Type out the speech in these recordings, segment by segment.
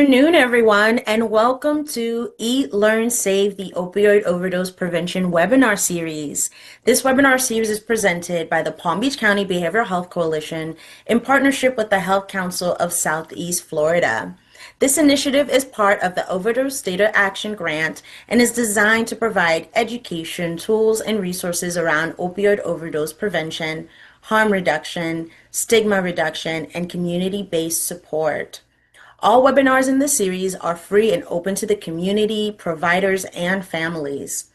afternoon, everyone, and welcome to Eat, Learn, Save, the Opioid Overdose Prevention webinar series. This webinar series is presented by the Palm Beach County Behavioral Health Coalition in partnership with the Health Council of Southeast Florida. This initiative is part of the Overdose Data Action Grant and is designed to provide education, tools, and resources around opioid overdose prevention, harm reduction, stigma reduction, and community-based support. All webinars in this series are free and open to the community, providers, and families.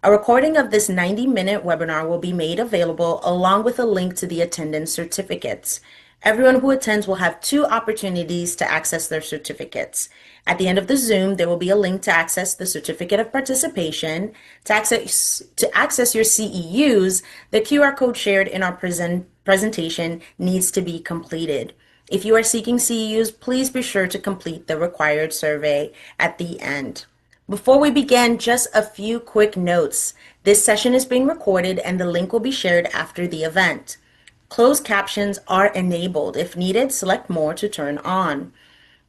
A recording of this 90-minute webinar will be made available along with a link to the attendance certificates. Everyone who attends will have two opportunities to access their certificates. At the end of the Zoom, there will be a link to access the Certificate of Participation. To access your CEUs, the QR code shared in our presentation needs to be completed. If you are seeking CEUs, please be sure to complete the required survey at the end. Before we begin, just a few quick notes. This session is being recorded and the link will be shared after the event. Closed captions are enabled. If needed, select More to turn on.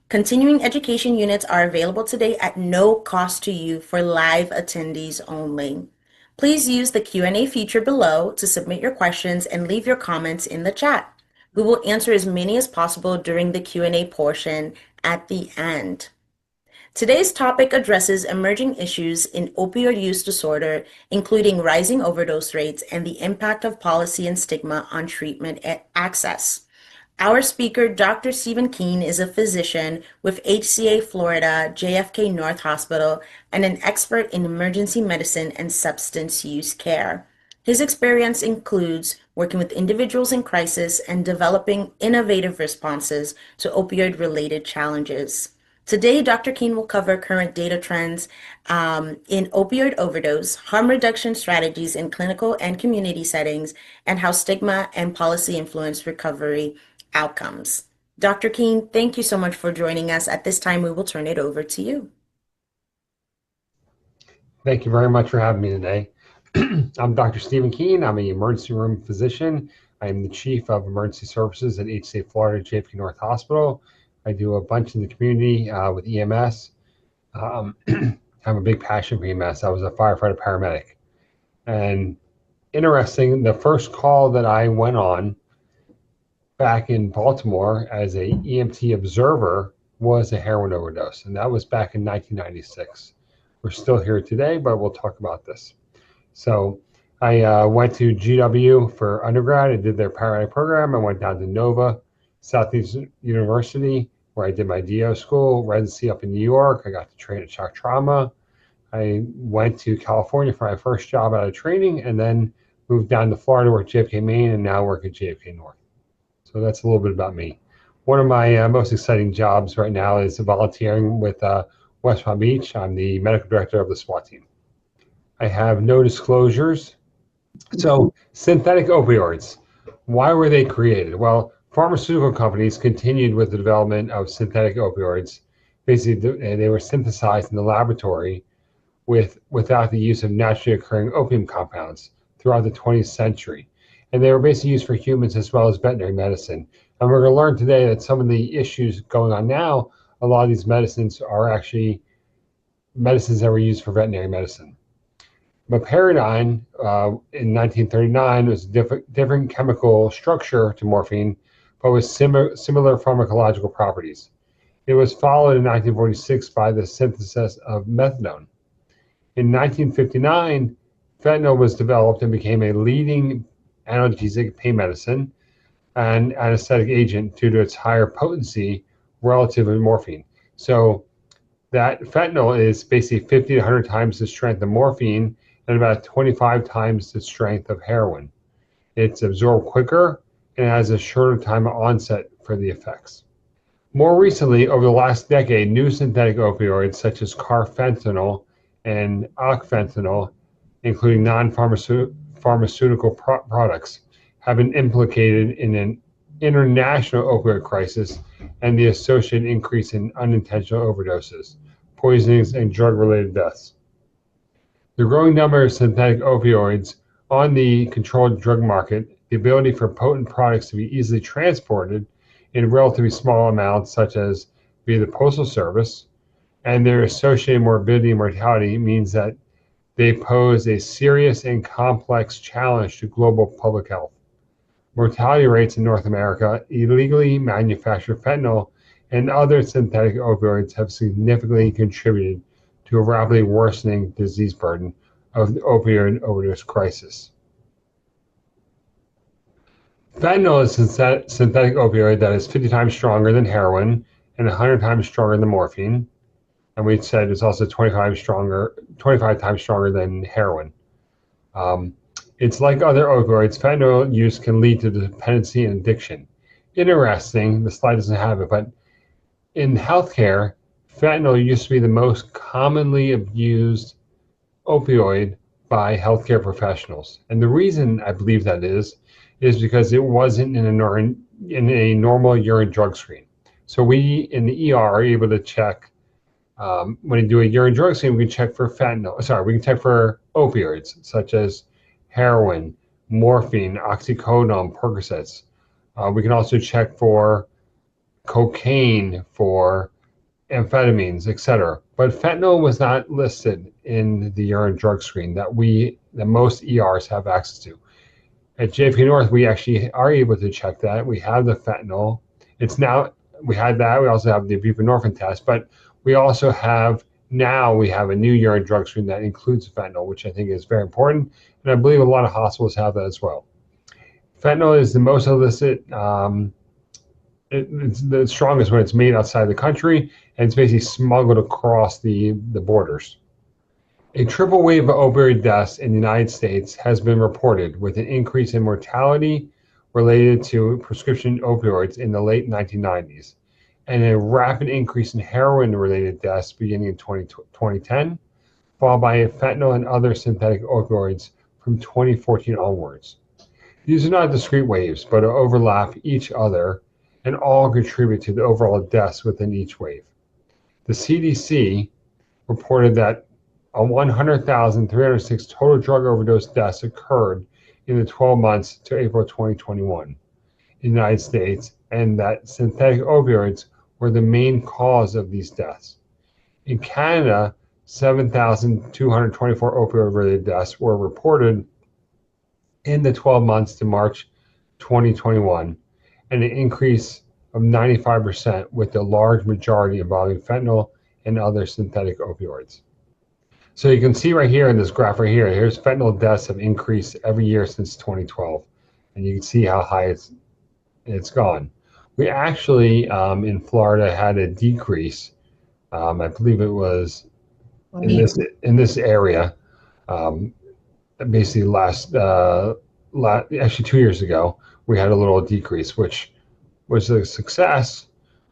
Continuing education units are available today at no cost to you for live attendees only. Please use the Q&A feature below to submit your questions and leave your comments in the chat. We will answer as many as possible during the Q&A portion at the end. Today's topic addresses emerging issues in opioid use disorder, including rising overdose rates and the impact of policy and stigma on treatment access. Our speaker, Dr. Stephen Keehn, is a physician with HCA Florida JFK North Hospital and an expert in emergency medicine and substance use care. His experience includes working with individuals in crisis and developing innovative responses to opioid-related challenges. Today, Dr. Keehn will cover current data trends in opioid overdose, harm reduction strategies in clinical and community settings, and how stigma and policy influence recovery outcomes. Dr. Keehn, thank you so much for joining us. At this time, we will turn it over to you. Thank you very much for having me today. I'm Dr. Stephen Keehn. I'm an emergency room physician. I am the chief of emergency services at HCA Florida JFK North Hospital. I do a bunch in the community with EMS. I have a big passion for EMS. I was a firefighter paramedic. And interesting, the first call that I went on back in Baltimore as a EMT observer was a heroin overdose. And that was back in 1996. We're still here today, but we'll talk about this. So I went to GW for undergrad. I did their paramedic program. I went down to Nova, Southeast University, where I did my DO school, residency up in New York. I got to train at shock trauma. I went to California for my first job out of training and then moved down to Florida, work at JFK Maine, and now work at JFK North. So that's a little bit about me. One of my most exciting jobs right now is volunteering with West Palm Beach. I'm the medical director of the SWAT team. I have no disclosures. So synthetic opioids, why were they created? Well, pharmaceutical companies continued with the development of synthetic opioids. Basically, they were synthesized in the laboratory without the use of naturally occurring opium compounds throughout the 20th century. And they were basically used for humans as well as veterinary medicine. And we're going to learn today that some of the issues going on now, a lot of these medicines are actually medicines that were used for veterinary medicine. Meperidine in 1939 was a different chemical structure to morphine, but with similar pharmacological properties. It was followed in 1946 by the synthesis of methadone. In 1959, fentanyl was developed and became a leading analgesic pain medicine and anesthetic agent due to its higher potency relative to morphine. So that fentanyl is basically 50 to 100 times the strength of morphine and about 25 times the strength of heroin. It's absorbed quicker and has a shorter time of onset for the effects. More recently, over the last decade, new synthetic opioids such as carfentanil and ocfentanil, including non-pharmaceutical products, have been implicated in an international opioid crisis and the associated increase in unintentional overdoses, poisonings, and drug-related deaths. The growing number of synthetic opioids on the controlled drug market, the ability for potent products to be easily transported in relatively small amounts, such as via the Postal Service, and their associated morbidity and mortality means that they pose a serious and complex challenge to global public health. Mortality rates in North America, illegally manufactured fentanyl, and other synthetic opioids have significantly contributed to a rapidly worsening disease burden of the opioid overdose crisis. Fentanyl is a synthetic opioid that is 50 times stronger than heroin and 100 times stronger than morphine. And we said it's also 25 times stronger than heroin. It's like other opioids, fentanyl use can lead to dependency and addiction. Interesting, the slide doesn't have it, but in healthcare, fentanyl used to be the most commonly abused opioid by healthcare professionals. And the reason I believe that is because it wasn't in a normal urine drug screen. So we in the ER are able to check, when you do a urine drug screen, we can check for we can check for opioids such as heroin, morphine, oxycodone, Percocets. We can also check for cocaine, for amphetamines, etc. But fentanyl was not listed in the urine drug screen that most ERs have access to. At JP North, we actually are able to check that. We have the fentanyl. We had that. We also have the buprenorphine test, but we also have we have a new urine drug screen that includes fentanyl, which I think is very important. And I believe a lot of hospitals have that as well. Fentanyl is the most illicit. It's the strongest when it's made outside the country, and it's basically smuggled across the borders. A triple wave of opioid deaths in the United States has been reported, with an increase in mortality related to prescription opioids in the late 1990s, and a rapid increase in heroin-related deaths beginning in 2010, followed by fentanyl and other synthetic opioids from 2014 onwards. These are not discrete waves, but overlap each other and all contribute to the overall deaths within each wave. The CDC reported that 100,306 total drug overdose deaths occurred in the 12 months to April 2021 in the United States, and that synthetic opioids were the main cause of these deaths. In Canada, 7,224 opioid-related deaths were reported in the 12 months to March 2021, and an increase of 95%, with the large majority involving fentanyl and other synthetic opioids. So you can see right here in this graph right here, here's fentanyl deaths have increased every year since 2012. And you can see how high it's gone. We actually, in Florida, had a decrease. I believe it was in this area, basically actually 2 years ago, we had a little decrease, which was a success,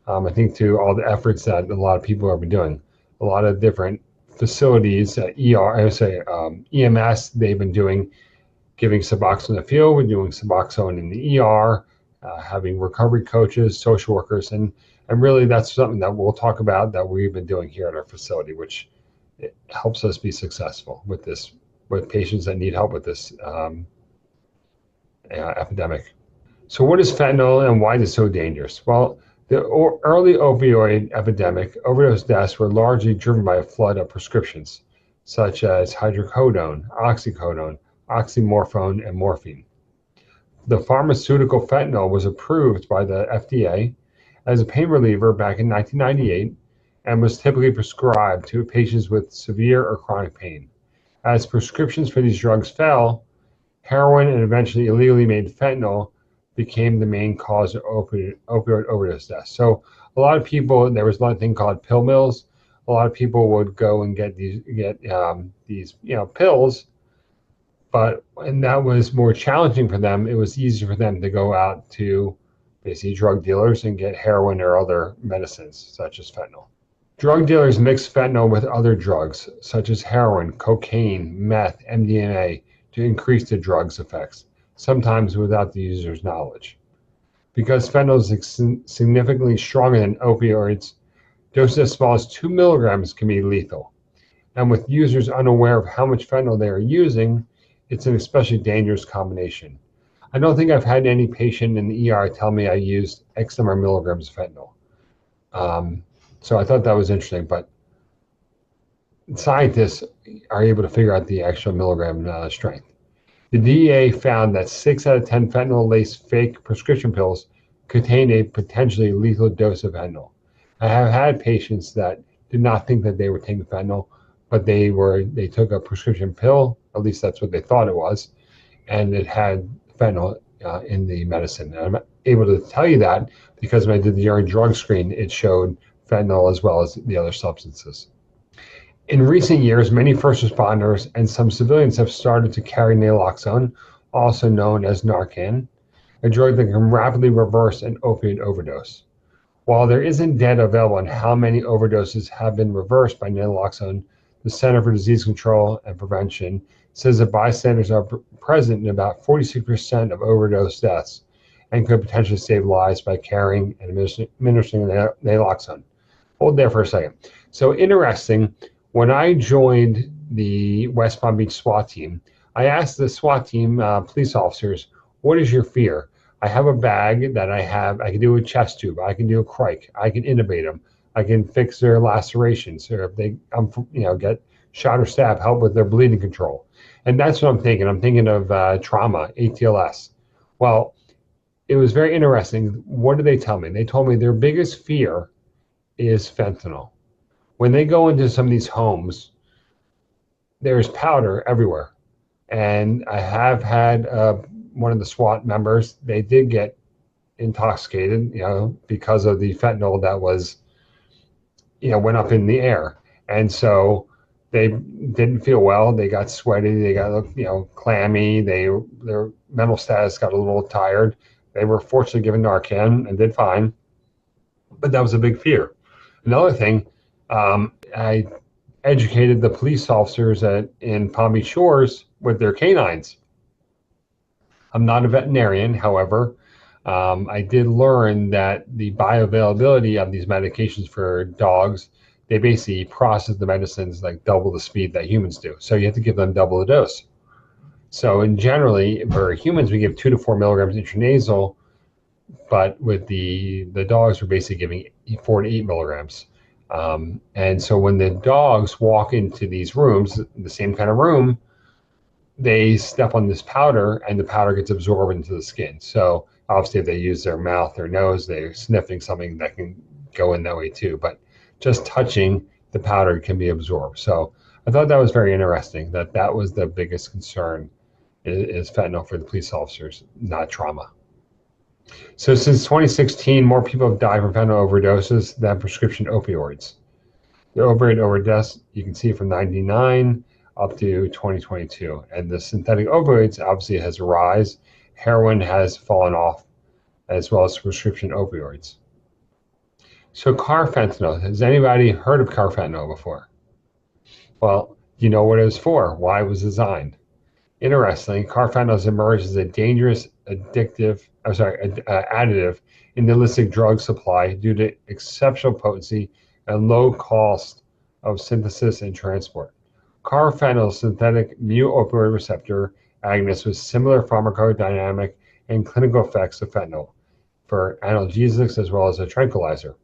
I think, to all the efforts that a lot of people have been doing. A lot of different facilities, EMS, they've been giving Suboxone in the field, we're doing Suboxone in the ER, having recovery coaches, social workers, and really that's something that we'll talk about that we've been doing here at our facility, which it helps us be successful with patients that need help with this epidemic. So what is fentanyl and why is it so dangerous? Well, the early opioid epidemic, overdose deaths were largely driven by a flood of prescriptions, such as hydrocodone, oxycodone, oxymorphone, and morphine. The pharmaceutical fentanyl was approved by the FDA as a pain reliever back in 1998 and was typically prescribed to patients with severe or chronic pain. As prescriptions for these drugs fell, heroin and eventually illegally made fentanyl became the main cause of opioid overdose deaths. So a lot of people, there was one thing called pill mills. A lot of people would go and get these pills, and that was more challenging for them. It was easier for them to go out to basically drug dealers and get heroin or other medicines such as fentanyl. Drug dealers mix fentanyl with other drugs such as heroin, cocaine, meth, MDMA to increase the drug's effects, sometimes without the user's knowledge. Because fentanyl is significantly stronger than opioids, doses as small as 2 milligrams can be lethal. And with users unaware of how much fentanyl they are using, it's an especially dangerous combination. I don't think I've had any patient in the ER tell me I used X number of milligrams of fentanyl. So I thought that was interesting, but scientists are able to figure out the actual milligram strength. The DEA found that 6 out of 10 fentanyl-laced fake prescription pills contain a potentially lethal dose of fentanyl. I have had patients that did not think that they were taking fentanyl, but they took a prescription pill, at least that's what they thought it was, and it had fentanyl in the medicine. And I'm able to tell you that because when I did the urine drug screen, it showed fentanyl as well as the other substances. In recent years, many first responders and some civilians have started to carry naloxone, also known as Narcan, a drug that can rapidly reverse an opioid overdose. While there isn't data available on how many overdoses have been reversed by naloxone, the Center for Disease Control and Prevention says that bystanders are present in about 46% of overdose deaths and could potentially save lives by carrying and administering naloxone. Hold there for a second. So interesting, when I joined the West Palm Beach SWAT team, I asked the SWAT team police officers, what is your fear? I have a bag that I can do a chest tube, I can do a crike, I can intubate them, I can fix their lacerations, or if they get shot or stabbed, help with their bleeding control. And that's what I'm thinking. I'm thinking of trauma, ATLS. Well, it was very interesting. What did they tell me? They told me their biggest fear is fentanyl. When they go into some of these homes, there's powder everywhere. And I have had one of the SWAT members, they did get intoxicated, because of the fentanyl that was, went up in the air. And so they didn't feel well. They got sweaty. They got, clammy. Their mental status got a little tired. They were fortunately given Narcan and did fine. But that was a big fear. Another thing, I educated the police officers in Palm Beach Shores with their canines. I'm not a veterinarian, however, I did learn that the bioavailability of these medications for dogs, they basically process the medicines like double the speed that humans do. So you have to give them double the dose. So generally, for humans, we give 2 to 4 milligrams intranasal, but with the dogs, we're basically giving 4 to 8 milligrams. And so when the dogs walk into these rooms, the same kind of room, they step on this powder and the powder gets absorbed into the skin. So obviously if they use their mouth or nose, they're sniffing something that can go in that way too. But just touching the powder can be absorbed. So I thought that was very interesting, that was the biggest concern is fentanyl for the police officers, not trauma. So since 2016, more people have died from fentanyl overdoses than prescription opioids. The opioid overdose, you can see from 99 up to 2022. And the synthetic opioids obviously has a rise. Heroin has fallen off, as well as prescription opioids. So carfentanil, has anybody heard of carfentanil before? Well, you know what it was for, why it was designed. Interestingly, carfentanil has emerged as a dangerous additive in the illicit drug supply due to exceptional potency and low cost of synthesis and transport. Carfentanil synthetic mu-opioid receptor agonist with similar pharmacodynamic and clinical effects of fentanyl for analgesics as well as a tranquilizer.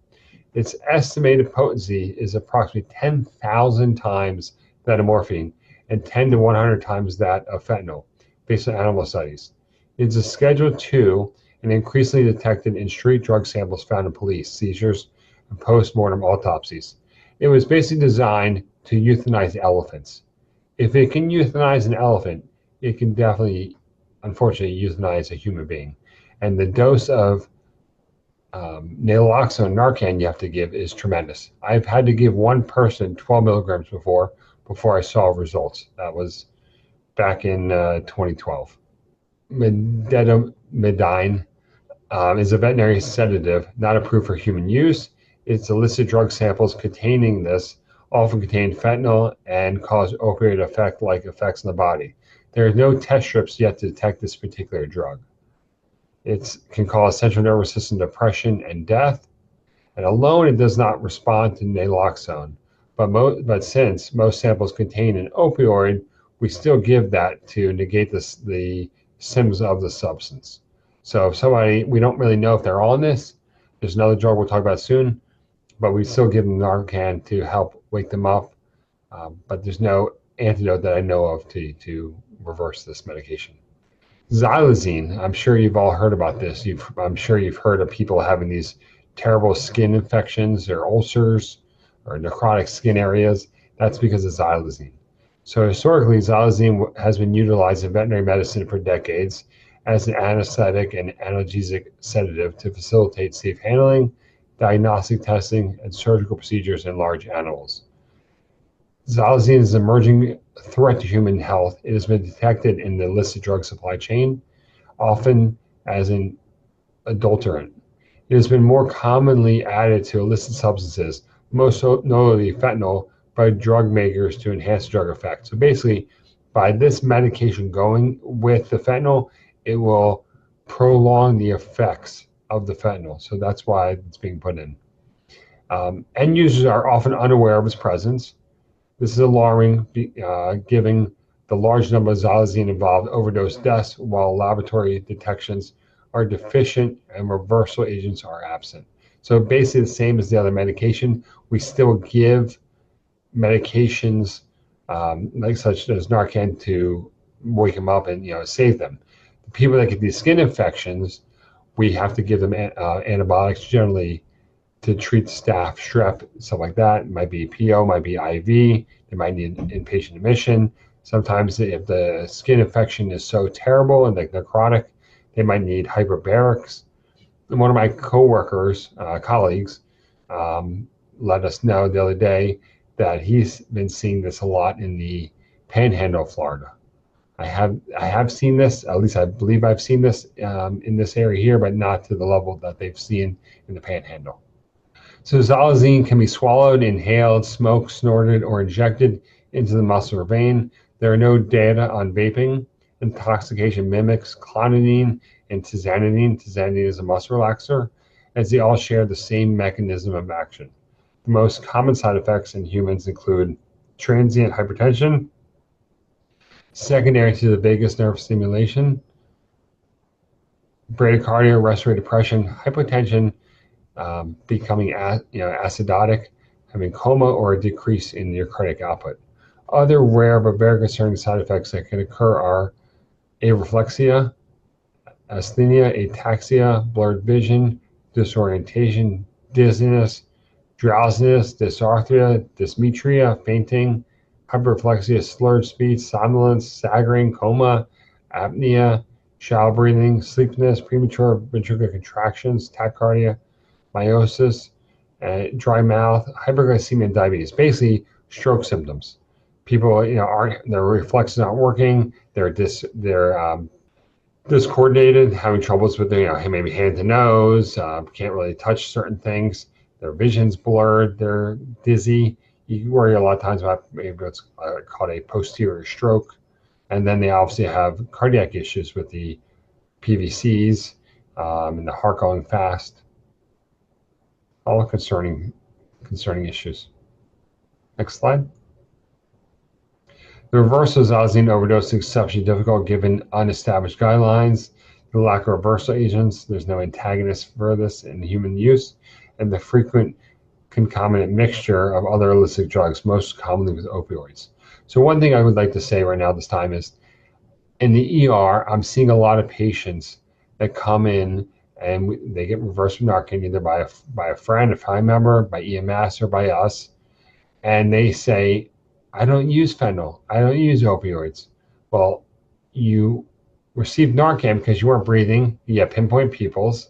Its estimated potency is approximately 10,000 times that of morphine and 10 to 100 times that of fentanyl, based on animal studies. It's a Schedule II and increasingly detected in street drug samples found in police seizures and post-mortem autopsies. It was basically designed to euthanize elephants. If it can euthanize an elephant, it can definitely, unfortunately, euthanize a human being. And the dose of naloxone Narcan you have to give is tremendous. I've had to give one person 12 milligrams before I saw results. That was back in 2012. Medetomidine is a veterinary sedative not approved for human use. Its illicit drug samples containing this often contain fentanyl and cause opioid effect-like effects in the body. There are no test strips yet to detect this particular drug. It can cause central nervous system depression and death, and alone it does not respond to naloxone. But since most samples contain an opioid, we still give that to negate the symptoms of the substance. So if somebody, we don't really know if they're on this, there's another drug we'll talk about soon, but we still give them Narcan to help wake them up. But there's no antidote that I know of to reverse this medication. Xylazine, I'm sure you've all heard about this. I'm sure you've heard of people having these terrible skin infections or ulcers or necrotic skin areas. That's because of xylazine. So historically, xylazine has been utilized in veterinary medicine for decades as an anesthetic and analgesic sedative to facilitate safe handling, diagnostic testing, and surgical procedures in large animals. Xylazine is an emerging threat to human health. It has been detected in the illicit drug supply chain, often as an adulterant. It has been more commonly added to illicit substances, most notably fentanyl, by drug makers to enhance drug effect. So basically, by this medication going with the fentanyl, it will prolong the effects of the fentanyl. So that's why it's being put in. End users are often unaware of its presence. This is alarming, given the large number of xylazine-involved overdose deaths, while laboratory detections are deficient and reversal agents are absent. So basically the same as the other medication, we still give medications like such as Narcan to wake them up and save them. The people that get these skin infections, we have to give them antibiotics generally to treat staph, strep, stuff like that. It might be PO, might be IV. They might need inpatient admission. Sometimes if the skin infection is so terrible and like necrotic, they might need hyperbarics. And one of my coworkers, colleagues, let us know the other day that he's been seeing this a lot in the Panhandle of Florida. I have seen this, at least I believe I've seen this in this area here, but not to the level that they've seen in the Panhandle. So xylazine can be swallowed, inhaled, smoked, snorted, or injected into the muscle or vein. There are no data on vaping. Intoxication mimics clonidine and tizanidine. Tizanidine is a muscle relaxer, as they all share the same mechanism of action. The most common side effects in humans include transient hypertension, secondary to the vagus nerve stimulation, bradycardia, respiratory depression, hypotension, becoming acidotic, having coma, or a decrease in your cardiac output. Other rare but very concerning side effects that can occur are areflexia, asthenia, ataxia, blurred vision, disorientation, dizziness, drowsiness, dysarthria, dysmetria, fainting, hyperreflexia, slurred speech, somnolence, staggering, coma, apnea, shallow breathing, sleepiness, premature ventricular contractions, tachycardia, meiosis, dry mouth, hyperglycemia, and diabetes. Basically, stroke symptoms. People, aren't their reflexes aren't working. They're discoordinated, having troubles with maybe hand to nose, can't really touch certain things. Their vision's blurred. They're dizzy. You worry a lot of times about maybe what's called a posterior stroke, and then they obviously have cardiac issues with the PVCs and the heart going fast. All concerning issues. Next slide. The reversal of xylazine overdose is exceptionally difficult given unestablished guidelines, the lack of reversal agents, there's no antagonist for this in human use, and the frequent concomitant mixture of other illicit drugs, most commonly with opioids. So one thing I would like to say right now this time is, in the ER, I'm seeing a lot of patients that come in and they get reversed from Narcan either by a friend, a family member, by EMS, or by us, and they say, I don't use fentanyl, I don't use opioids. Well, you received Narcan because you weren't breathing, you had pinpoint pupils,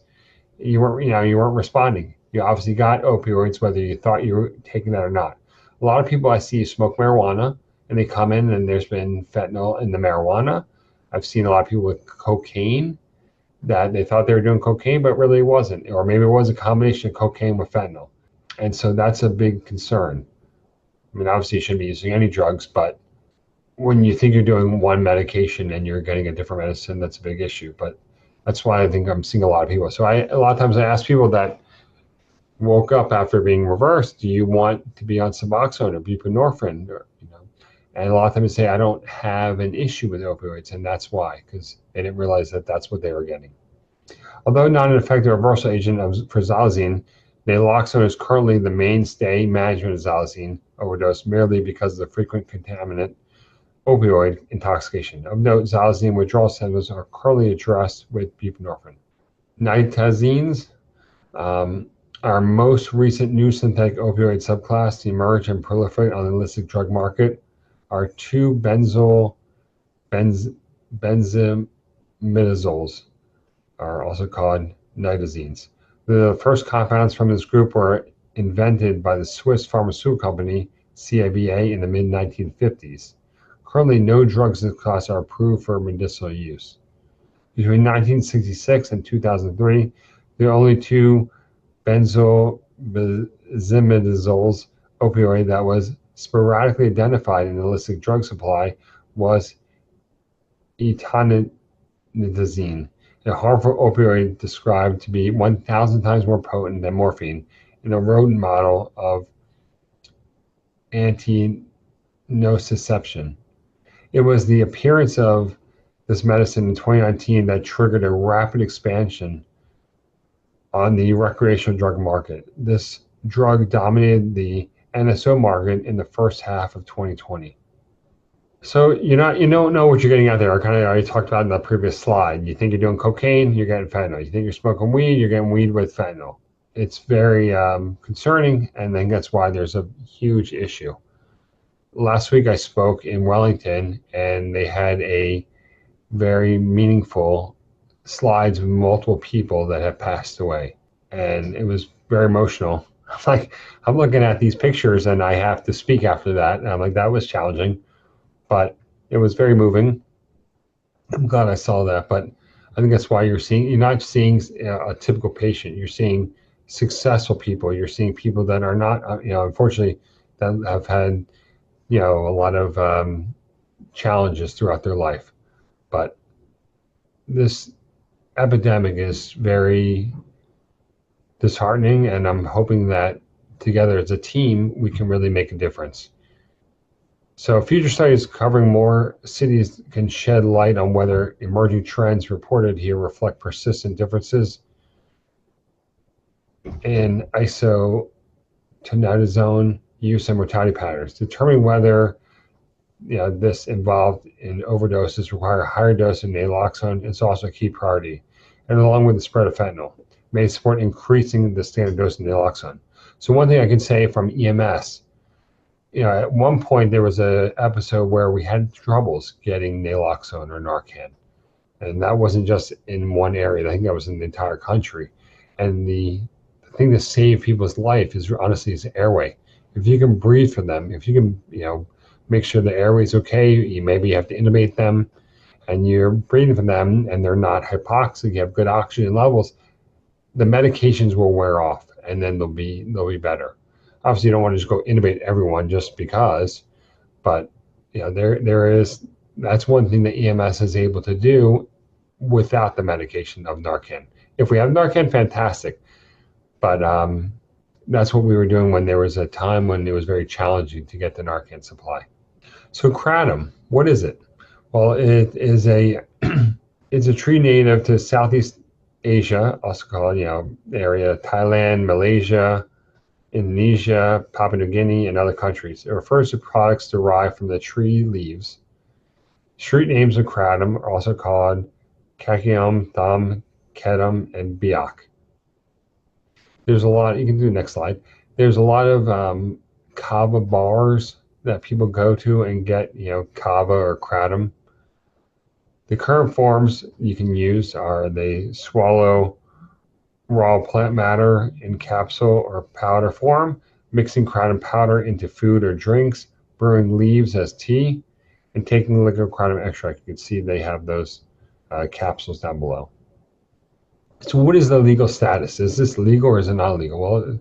you weren't responding. You obviously got opioids, whether you thought you were taking that or not. A lot of people I see smoke marijuana, and they come in and there's been fentanyl in the marijuana. I've seen a lot of people with cocaine that they thought they were doing cocaine, but really it wasn't. Or maybe it was a combination of cocaine with fentanyl. And so that's a big concern. I mean, obviously you shouldn't be using any drugs, but when you think you're doing one medication and you're getting a different medicine, that's a big issue. But that's why I think I'm seeing a lot of people. So a lot of times I ask people that woke up after being reversed, do you want to be on Suboxone or buprenorphine? And a lot of times they say, I don't have an issue with opioids, and that's why, because they didn't realize that that's what they were getting. Although not an effective reversal agent for xylazine, Naloxone is currently the mainstay management of xylazine overdose merely because of the frequent contaminant opioid intoxication. Of note, xylazine withdrawal symptoms are currently addressed with buprenorphine. Nitazines, our most recent new synthetic opioid subclass to emerge and proliferate on the illicit drug market are two benzimidazoles, are also called nitazines. The first compounds from this group were invented by the Swiss pharmaceutical company CABA in the mid-1950s. Currently, no drugs in this class are approved for medicinal use. Between 1966 and 2003, the only two benzimidazole opioid that was sporadically identified in the illicit drug supply was etonidazine, a harmful opioid described to be 1,000 times more potent than morphine in a rodent model of antinociception. It was the appearance of this medicine in 2019 that triggered a rapid expansion on the recreational drug market. This drug dominated the NSO market in the first half of 2020. So you don't know what you're getting out there. I kind of already talked about in the previous slide. You think you're doing cocaine, you're getting fentanyl. You think you're smoking weed, you're getting weed with fentanyl. It's very concerning, and I think that's why there's a huge issue. Last week I spoke in Wellington, and they had a very meaningful slides with multiple people that have passed away, and it was very emotional. I'm looking at these pictures, and I have to speak after that, and I'm like, that was challenging. But it was very moving. I'm glad I saw that. But I think that's why you're not seeing a typical patient. You're seeing successful people. You're seeing people that are not, unfortunately, that have had, a lot of challenges throughout their life. But this epidemic is very disheartening, and I'm hoping that together as a team, we can really make a difference. So future studies covering more cities can shed light on whether emerging trends reported here reflect persistent differences in isotonidazole use and mortality patterns. Determining whether this involved in overdoses require a higher dose of naloxone is also a key priority, and along with the spread of fentanyl, may support increasing the standard dose of naloxone. So one thing I can say from EMS, at one point there was an episode where we had troubles getting naloxone or Narcan, and that wasn't just in one area. I think that was in the entire country. And the thing that saved people's life is honestly is airway. If you can breathe for them, if you can, make sure the airway's okay, you maybe have to intubate them, and you're breathing for them, and they're not hypoxic, you have good oxygen levels, the medications will wear off, and then they'll be better. Obviously, you don't want to just go intubate everyone just because, but that's one thing that EMS is able to do without the medication of Narcan. If we have Narcan, fantastic, but that's what we were doing when there was a time when it was very challenging to get the Narcan supply. So kratom, what is it? Well, it is it's a tree native to Southeast Asia, also called, area Thailand, Malaysia, Indonesia, Papua New Guinea, and other countries. It refers to products derived from the tree leaves. Street names of kratom are also called kakium, thum, ketum, and biak. There's a lot, you can do the next slide. There's a lot of kava bars that people go to and get, kava or kratom. The current forms you can use are they swallow raw plant matter in capsule or powder form, mixing kratom powder into food or drinks, brewing leaves as tea, and taking liquid kratom extract. You can see they have those capsules down below. So what is the legal status? Is this legal or is it not legal? Well,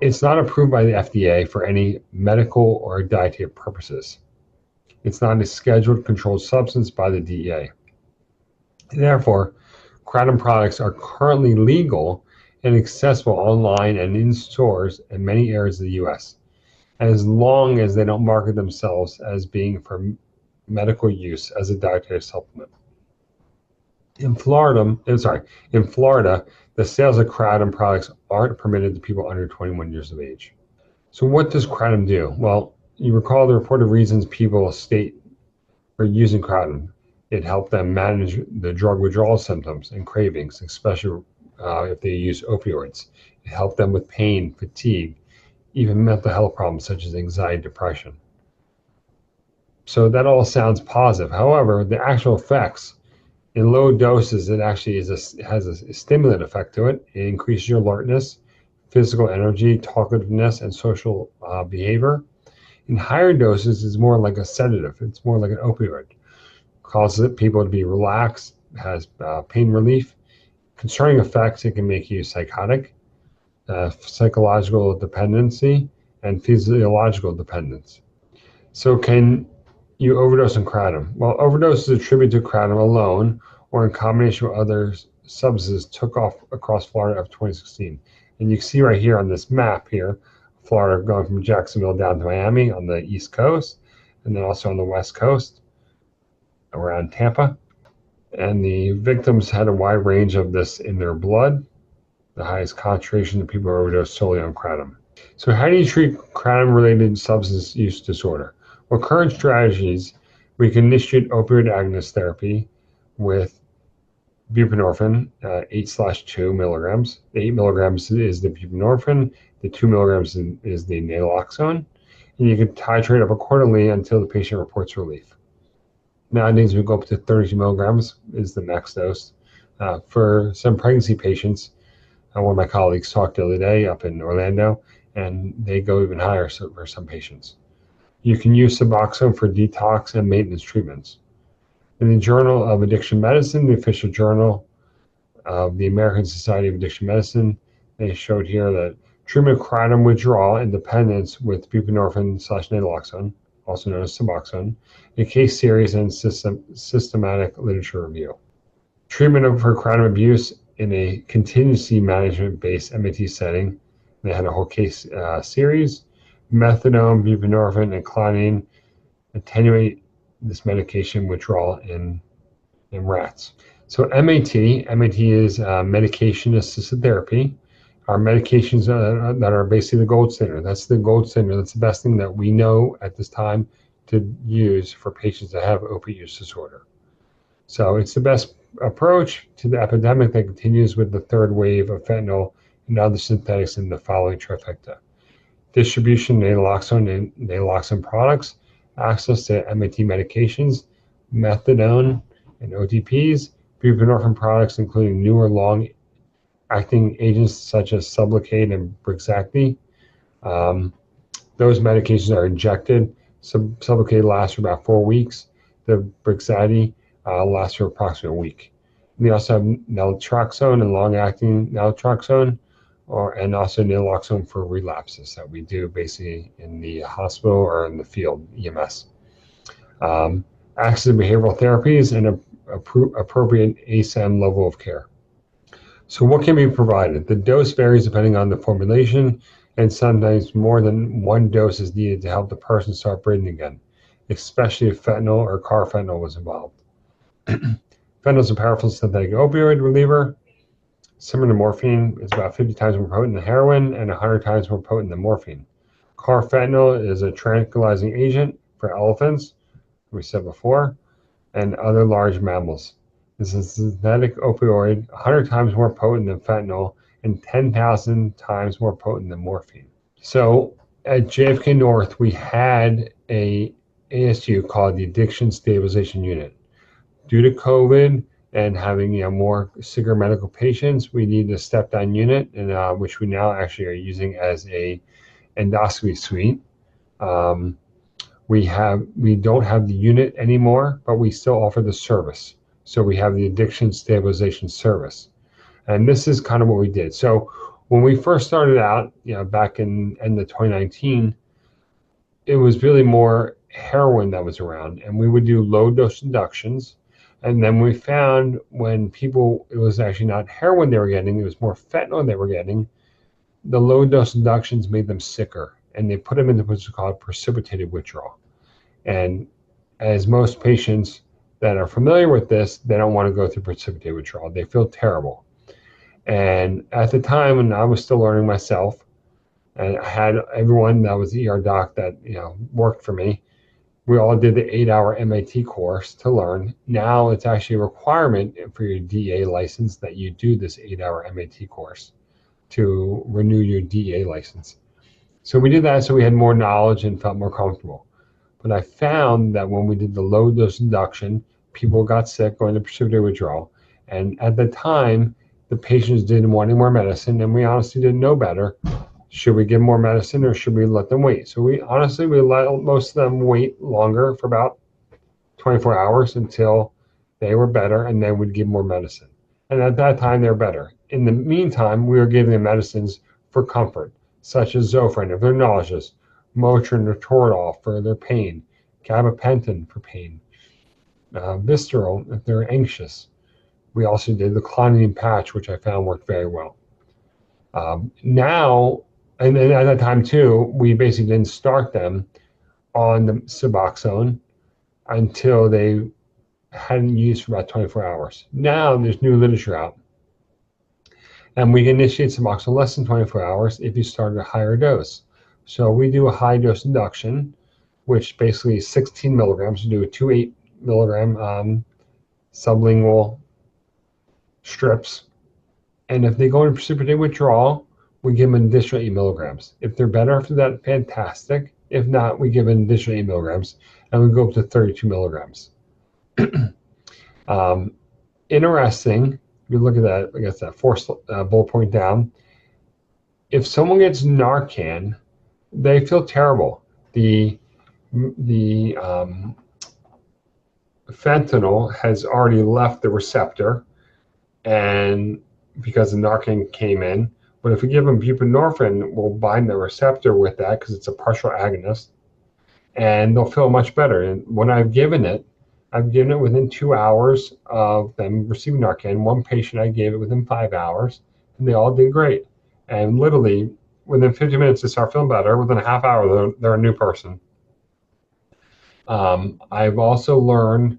it's not approved by the FDA for any medical or dietary purposes. It's not a scheduled controlled substance by the DEA. Therefore, kratom products are currently legal and accessible online and in stores in many areas of the U.S., as long as they don't market themselves as being for medical use as a dietary supplement. In Florida, in Florida, the sales of kratom products aren't permitted to people under 21 years of age. So what does kratom do? Well, you recall the reported reasons people state for using kratom. It helped them manage the drug withdrawal symptoms and cravings, especially if they use opioids. It helped them with pain, fatigue, even mental health problems such as anxiety, depression. So that all sounds positive. However, the actual effects in low doses, it actually has a stimulant effect to it. It increases your alertness, physical energy, talkativeness, and social behavior. In higher doses, it's more like a sedative. It's more like an opioid. Causes people to be relaxed, has pain relief. Concerning effects, it can make you psychotic, psychological dependency, and physiological dependence. So can you overdose on kratom? Well, overdose is attributed to kratom alone or in combination with other substances took off across Florida of 2016. And you can see right here on this map here, Florida going from Jacksonville down to Miami on the East Coast, and then also on the West Coast around Tampa. And the victims had a wide range of this in their blood. The highest concentration of people who overdosed solely on kratom. So how do you treat kratom-related substance use disorder? Well, current strategies, we can initiate opioid agonist therapy with buprenorphine, 8/2 milligrams. The 8 milligrams is the buprenorphine, the 2 milligrams is the naloxone, and you can titrate up accordingly until the patient reports relief. Nowadays, we go up to 32 milligrams is the max dose. For some pregnancy patients, one of my colleagues talked the other day up in Orlando, and they go even higher for some patients. You can use Suboxone for detox and maintenance treatments. In the Journal of Addiction Medicine, the official journal of the American Society of Addiction Medicine, they showed here that treatment of kratom withdrawal and dependence with buprenorphine/naloxone, also known as Suboxone, a case series and systematic literature review. Treatment for kratom abuse in a contingency management-based MAT setting. They had a whole case series. Methadone, buprenorphine, and clonidine attenuate this medication withdrawal in rats. So MAT is medication-assisted therapy. Our medications that are basically the gold standard. That's the gold standard. That's the best thing that we know at this time to use for patients that have opiate use disorder. So it's the best approach to the epidemic that continues with the third wave of fentanyl and other synthetics in the following trifecta. Distribution, naloxone and naloxone products, access to MAT medications, methadone and OTPs, buprenorphine products, including newer long-acting agents such as Sublocade and Brixacti. Those medications are injected. Sublocade lasts for about 4 weeks. The Brixacti lasts for approximately a week. We also have naltrexone and long-acting naltrexone, and also naloxone for relapses that we do basically in the hospital or in the field, EMS. Access to behavioral therapies and appropriate ASAM level of care. So what can be provided? The dose varies depending on the formulation, and sometimes more than one dose is needed to help the person start breathing again, especially if fentanyl or carfentanil was involved. Fentanyl is a powerful synthetic opioid reliever. Similar to morphine, it's about 50 times more potent than heroin and 100 times more potent than morphine. Carfentanil is a tranquilizing agent for elephants, we said before, and other large mammals. This is a synthetic opioid 100 times more potent than fentanyl and 10,000 times more potent than morphine. So at JFK North, we had a ASU called the Addiction Stabilization Unit. Due to COVID and having more sicker medical patients, we need a step-down unit, and which we now actually are using as a endoscopy suite. We don't have the unit anymore, but we still offer the service. So we have the addiction stabilization service, and this is kind of what we did. So when we first started out, back in end of 2019, it was really more heroin that was around, and we would do low dose inductions. And then we found when people, it was actually not heroin they were getting, it was more fentanyl they were getting, the low dose inductions made them sicker, and they put them into what's called precipitated withdrawal. And as most patients that are familiar with this, they don't want to go through precipitate withdrawal. They feel terrible. And at the time when I was still learning myself, and I had everyone that was the ER doc that worked for me, we all did the 8-hour MAT course to learn. Now it's actually a requirement for your DA license that you do this 8-hour MAT course to renew your DA license. So we did that so we had more knowledge and felt more comfortable. But I found that when we did the low dose induction, people got sick going to precipitate withdrawal. And at the time, the patients didn't want any more medicine, and we honestly didn't know better. Should we give more medicine or should we let them wait? So we let most of them wait longer for about 24 hours until they were better, and then we'd give more medicine. And at that time, they're better. In the meantime, we were giving them medicines for comfort, such as Zofran if they're nauseous, Motrin or Toradol for their pain, gabapentin for pain, Visceral if they're anxious. We also did the clonidine patch, which I found worked very well. Now, and then at that time too, we basically didn't start them on the Suboxone until they hadn't used for about 24 hours. Now there's new literature out, and we can initiate Suboxone less than 24 hours if you start at a higher dose. So we do a high dose induction, which basically is 16 milligrams. We do a 2 8-milligram sublingual strips. And if they go into precipitate withdrawal, we give them an additional 8 milligrams. If they're better after that, fantastic. If not, we give an additional 8 milligrams, and we go up to 32 milligrams. Interesting, if you look at that, I guess that fourth bullet point down, if someone gets Narcan, they feel terrible. The fentanyl has already left the receptor, and because the Narcan came in. But if we give them buprenorphine, we'll bind the receptor with that because it's a partial agonist, and they'll feel much better. And when I've given it within 2 hours of them receiving Narcan. One patient, I gave it within 5 hours, and they all did great. And literally, within 50 minutes, they start feeling better. Within a half hour, they're a new person. I've also learned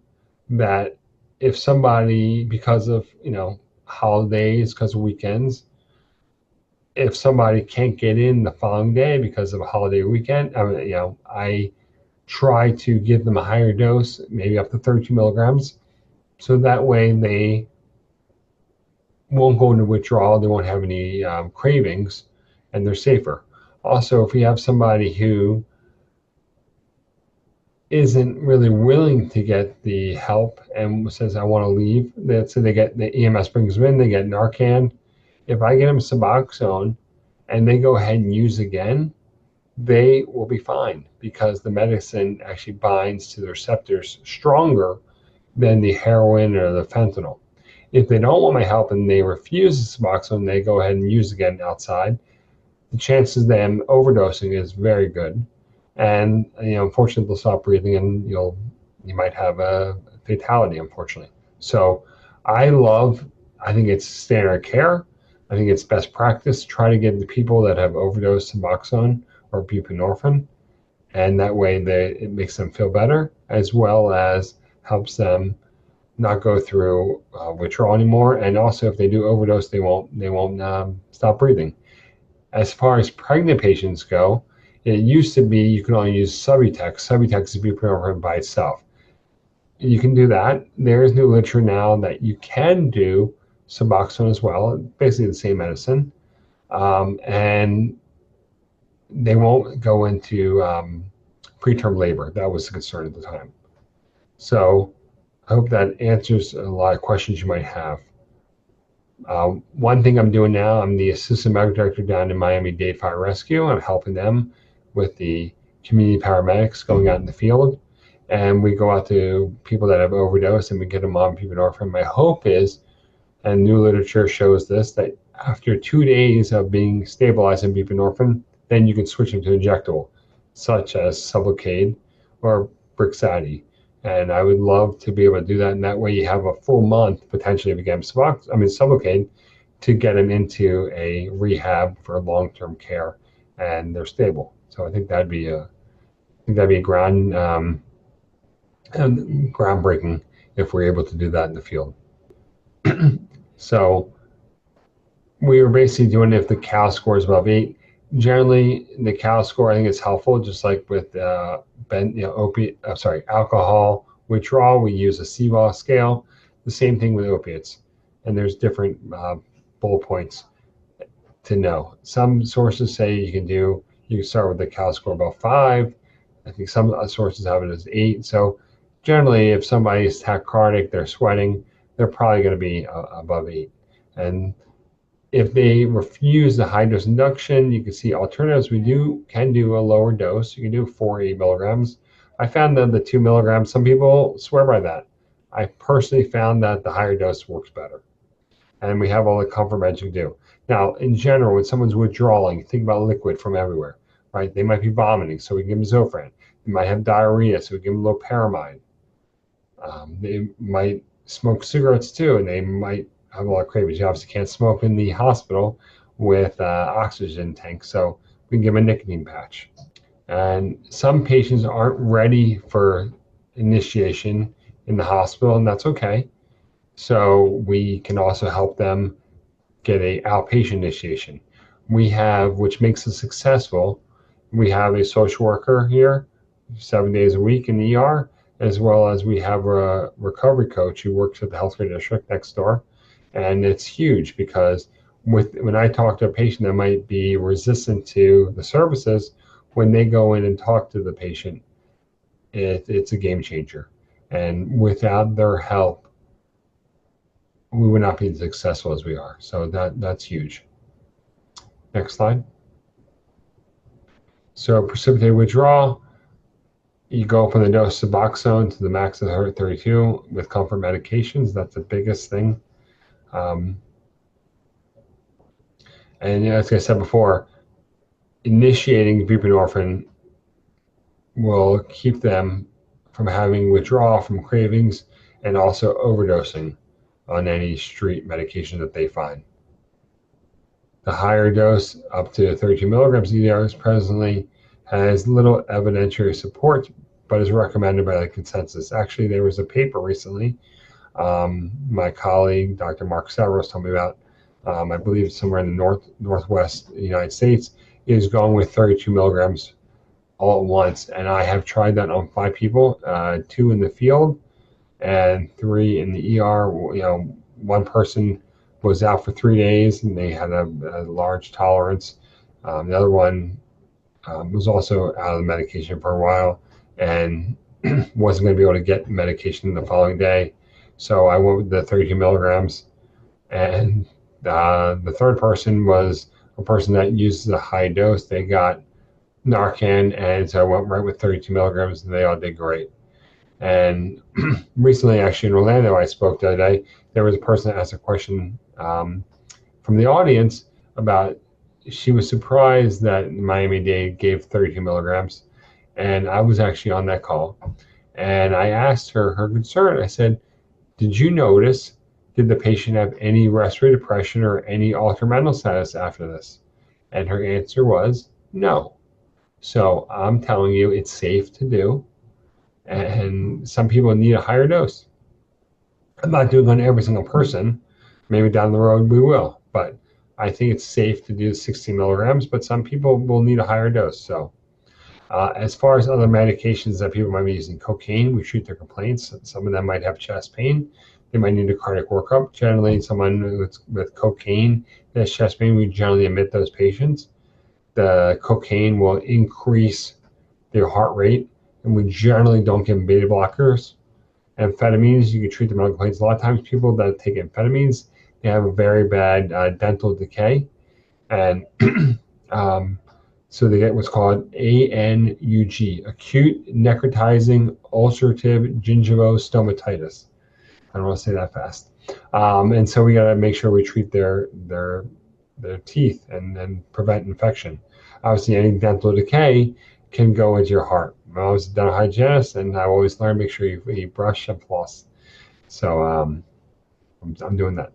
that if somebody, because of holidays, because of weekends, if somebody can't get in the following day because of a holiday weekend, I try to give them a higher dose, maybe up to 32 milligrams, so that way they won't go into withdrawal, they won't have any cravings, and they're safer. Also, if we have somebody who isn't really willing to get the help and says, I want to leave, so they get the EMS brings them in, they get Narcan. If I get them Suboxone and they go ahead and use again, they will be fine because the medicine actually binds to the receptors stronger than the heroin or the fentanyl. If they don't want my help and they refuse the Suboxone, they go ahead and use again outside, the chances of them overdosing is very good. And unfortunately, they'll stop breathing, and you might have a fatality, unfortunately. So I think it's standard care. I think it's best practice to try to get the people that have overdosed Suboxone or buprenorphine, and that way it makes them feel better, as well as helps them not go through withdrawal anymore. And also, if they do overdose, they won't stop breathing. As far as pregnant patients go, it used to be you could only use Subutex. Subutex is buprenorphine by itself. You can do that. There is new literature now that you can do Suboxone as well, basically the same medicine, and they won't go into preterm labor. That was the concern at the time. So I hope that answers a lot of questions you might have. One thing I'm doing now, I'm the assistant medical director down in Miami-Dade Fire Rescue. I'm helping them with the community paramedics going out in the field. And we go out to people that have overdosed and we get them on buprenorphine. My hope is, and new literature shows this, that after 2 days of being stabilized in buprenorphine, then you can switch them to injectable, such as Sublocade or Brixadi. And I would love to be able to do that. And that way you have a full month, potentially, if you get them Sublocade, to get them into a rehab for long-term care, and they're stable. So I think that'd be a groundbreaking if we're able to do that in the field. So we were basically doing it if the CAL score is above 8. Generally, the CAL score, I think, is helpful, just like with alcohol withdrawal. We use a CBAL scale. The same thing with opiates, and there's different bullet points to know. Some sources say you can start with the CAL score above 5. I think some sources have it as 8. So generally, if somebody's tachycardic, they're sweating, they're probably going to be above 8. And if they refuse the high dose induction, you can see alternatives. We can do a lower dose. You can do 4 8 milligrams. I found that the 2 milligrams, some people swear by that. I personally found that the higher dose works better. And we have all the comfort meds we do. Now, in general, when someone's withdrawing, think about liquid from everywhere, right? They might be vomiting, so we give them Zofran. They might have diarrhea, so we give them loperamide. They might smoke cigarettes too, and they might have a lot of cravings. You obviously can't smoke in the hospital with oxygen tanks, so we can give them a nicotine patch. And some patients aren't ready for initiation in the hospital, and that's okay. So we can also help them get a outpatient initiation. We have, which makes us successful, we have a social worker here 7 days a week in the ER, as well as we have a recovery coach who works at the healthcare district next door. And it's huge because when I talk to a patient that might be resistant to the services, when they go in and talk to the patient, it's a game changer. And without their help, we would not be as successful as we are. So that's huge. Next slide. So precipitated withdrawal, you go from the dose of Suboxone to the max of 32 with comfort medications. That's the biggest thing. And as I said before, initiating buprenorphine will keep them from having withdrawal from cravings and also overdosing on any street medication that they find. The higher dose, up to 32 milligrams EDRs presently, has little evidentiary support, but is recommended by the consensus. Actually, there was a paper recently, my colleague, Dr. Mark Severos, told me about, I believe somewhere in the northwest United States, is going with 32 milligrams all at once. And I have tried that on 5 people, 2 in the field and 3 in the ER. One person was out for 3 days and they had a large tolerance. The other one was also out of the medication for a while and wasn't going to be able to get medication the following day. So I went with the 32 milligrams. And the third person was a person that uses a high dose. They got Narcan, and so I went right with 32 milligrams, and they all did great. And recently, actually, in Orlando, I spoke the other day. There was a person that asked a question from the audience about she was surprised that Miami-Dade gave 32 milligrams, and I was actually on that call. And I asked her concern. I said, did you notice, did the patient have any respiratory depression or any altered mental status after this? And her answer was no. So I'm telling you, it's safe to do. And some people need a higher dose. I'm not doing it on every single person. Maybe down the road we will. But I think it's safe to do 16 milligrams, but some people will need a higher dose. So as far as other medications that people might be using, cocaine, we treat their complaints. Some of them might have chest pain. They might need a cardiac workup. Generally, someone with cocaine that has chest pain, we generally admit those patients. The cocaine will increase their heart rate, and we generally don't give them beta blockers. Amphetamines, you can treat the mental complaints. A lot of times people that take amphetamines, they have a very bad dental decay. And so they get what's called ANUG, acute necrotizing ulcerative gingivostomatitis. I don't want to say that fast. And so we got to make sure we treat their teeth and prevent infection. Obviously, any dental decay can go into your heart. I was a dental hygienist, and I always learn make sure you brush and floss. So I'm doing that.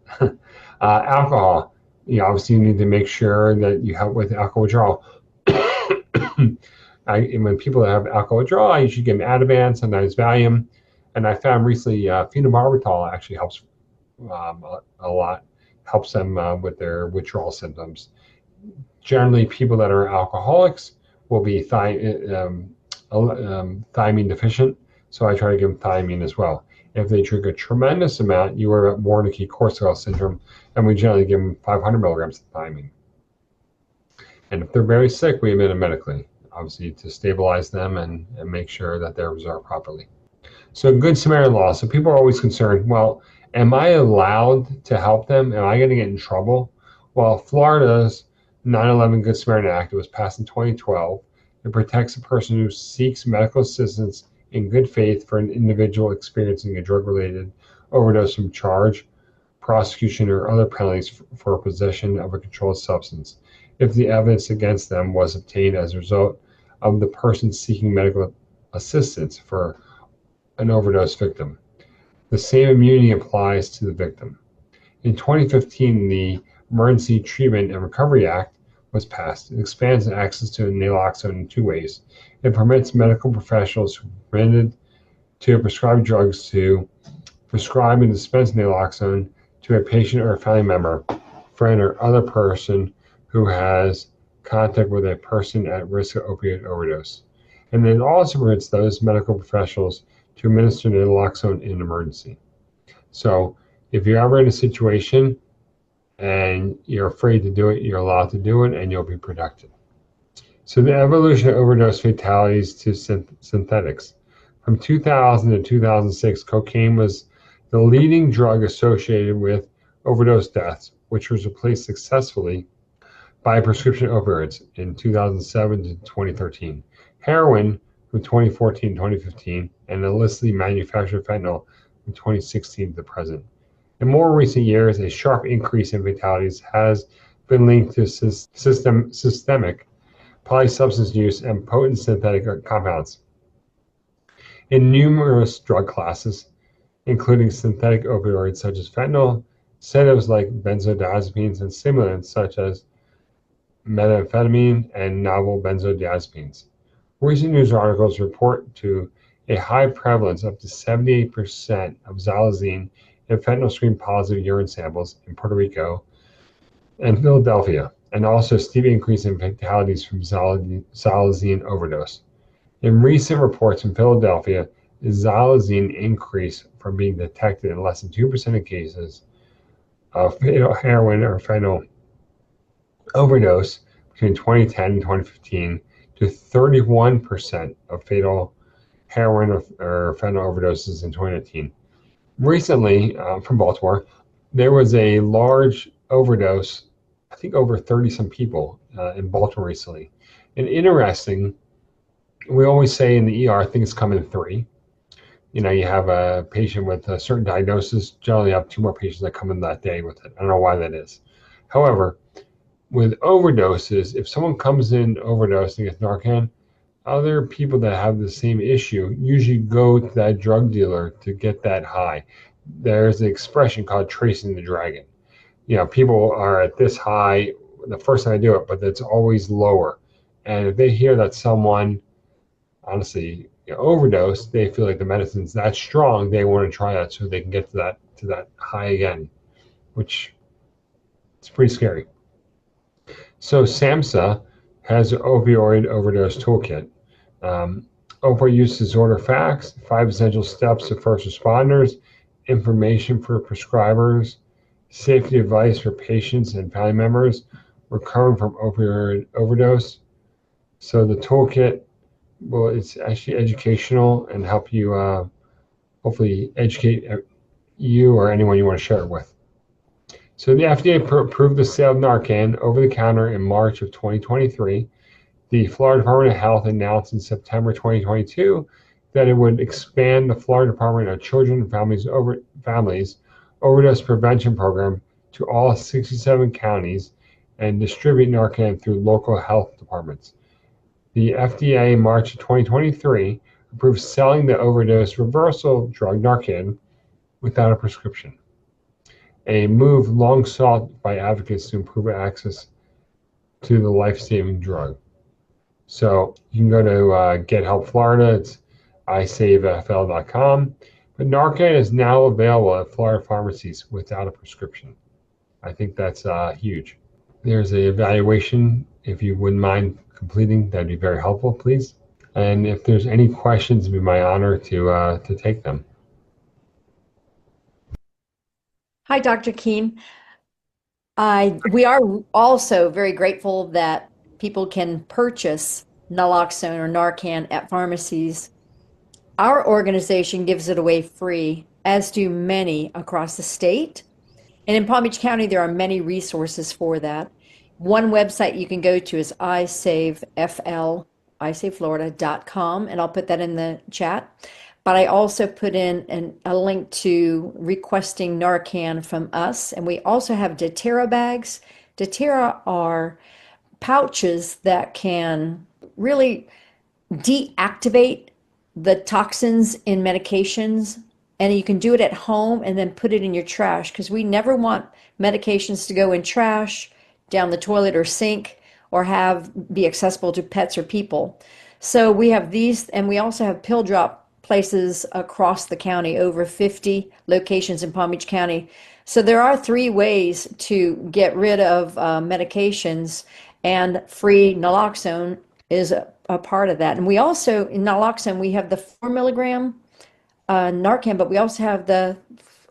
Alcohol, obviously you need to make sure that you help with alcohol withdrawal. When people that have alcohol withdrawal, I usually give them Ativan, sometimes Valium, And I found recently phenobarbital actually helps a lot, helps them with their withdrawal symptoms. Generally, people that are alcoholics will be thiamine deficient, so I try to give them thiamine as well. If they drink a tremendous amount, you worry about Wernicke-Korsakoff syndrome, and we generally give them 500 milligrams of thiamine. And if they're very sick, we admit them medically, obviously to stabilize them and make sure that they're resolved properly. So Good Samaritan law. So people are always concerned, well, am I allowed to help them? Am I going to get in trouble? Well, Florida's 9/11 Good Samaritan Act, it was passed in 2012. It protects a person who seeks medical assistance in good faith for an individual experiencing a drug-related overdose from charge, prosecution, or other penalties for possession of a controlled substance, if the evidence against them was obtained as a result of the person seeking medical assistance for an overdose victim. The same immunity applies to the victim. In 2015, the Emergency Treatment and Recovery Act was passed. It expands access to naloxone in two ways. It permits medical professionals who are permitted to prescribe drugs to prescribe and dispense naloxone to a patient or a family member, friend, or other person who has contact with a person at risk of opioid overdose. And it also permits those medical professionals to administer naloxone in an emergency. So if you're ever in a situation and you're afraid to do it, you're allowed to do it, and you'll be protected. So the evolution of overdose fatalities to synthetics. From 2000 to 2006, cocaine was the leading drug associated with overdose deaths, which was replaced successfully by prescription opioids in 2007 to 2013. Heroin from 2014 to 2015, and illicitly manufactured fentanyl from 2016 to the present. In more recent years, a sharp increase in fatalities has been linked to systemic polysubstance use and potent synthetic compounds in numerous drug classes, including synthetic opioids such as fentanyl, sedatives like benzodiazepines, and stimulants such as methamphetamine and novel benzodiazepines. Recent news articles report to a high prevalence up to 78% of xylazine in fentanyl screen positive urine samples in Puerto Rico and Philadelphia, and also a steep increase in fatalities from xylazine overdose. In recent reports in Philadelphia, xylazine increased from being detected in less than 2% of cases of fatal heroin or fentanyl overdose between 2010 and 2015 to 31% of fatal heroin or fentanyl overdoses in 2019. Recently, from Baltimore, there was a large overdose, I think over 30-some people in Baltimore recently. And interesting, we always say in the ER, things come in three. You know, you have a patient with a certain diagnosis, generally you have two more patients that come in that day with it. I don't know why that is. However, with overdoses, if someone comes in overdosing with Narcan, other people that have the same issue usually go to that drug dealer to get that high. There's an expression called tracing the dragon. You know, people are at this high the first time I do it, but it's always lower. And if they hear that someone, honestly, overdose, they feel like the medicine's that strong, they want to try that so they can get to that high again, which is pretty scary. So SAMHSA has an opioid overdose toolkit. Opioid use disorder facts, 5 essential steps of first responders, information for prescribers, safety advice for patients and family members recovering from opioid overdose. So the toolkit, well, it's actually educational and help you hopefully educate you or anyone you want to share it with. So the FDA approved the sale of Narcan over the counter in March of 2023. The Florida Department of Health announced in September 2022 that it would expand the Florida Department of Children and Families overdose prevention program to all 67 counties and distribute Narcan through local health departments. The FDA in March of 2023 approved selling the overdose reversal drug Narcan without a prescription, a move long sought by advocates to improve access to the life-saving drug. So you can go to Get Help Florida. It's isavefl.com. Narcan is now available at Florida pharmacies without a prescription. I think that's huge. There's a evaluation. If you wouldn't mind completing, that'd be very helpful, please. And if there's any questions, it'd be my honor to take them. Hi, Dr. Keehn. We are also very grateful that people can purchase naloxone or Narcan at pharmacies. Our organization gives it away free, as do many across the state. And in Palm Beach County, there are many resources for that. One website you can go to is isavefl.com, and I'll put that in the chat. But I also put in a link to requesting Narcan from us. And we also have doTERRA bags. doTERRA are pouches that can really deactivate the toxins in medications, and you can do it at home and then put it in your trash, because we never want medications to go in trash, down the toilet or sink, or have be accessible to pets or people. So we have these, and we also have pill drop places across the county, over 50 locations in Palm Beach County. So there are three ways to get rid of medications, and free naloxone is a part of that. And we also, in naloxone, we have the 4 milligram Narcan, but we also have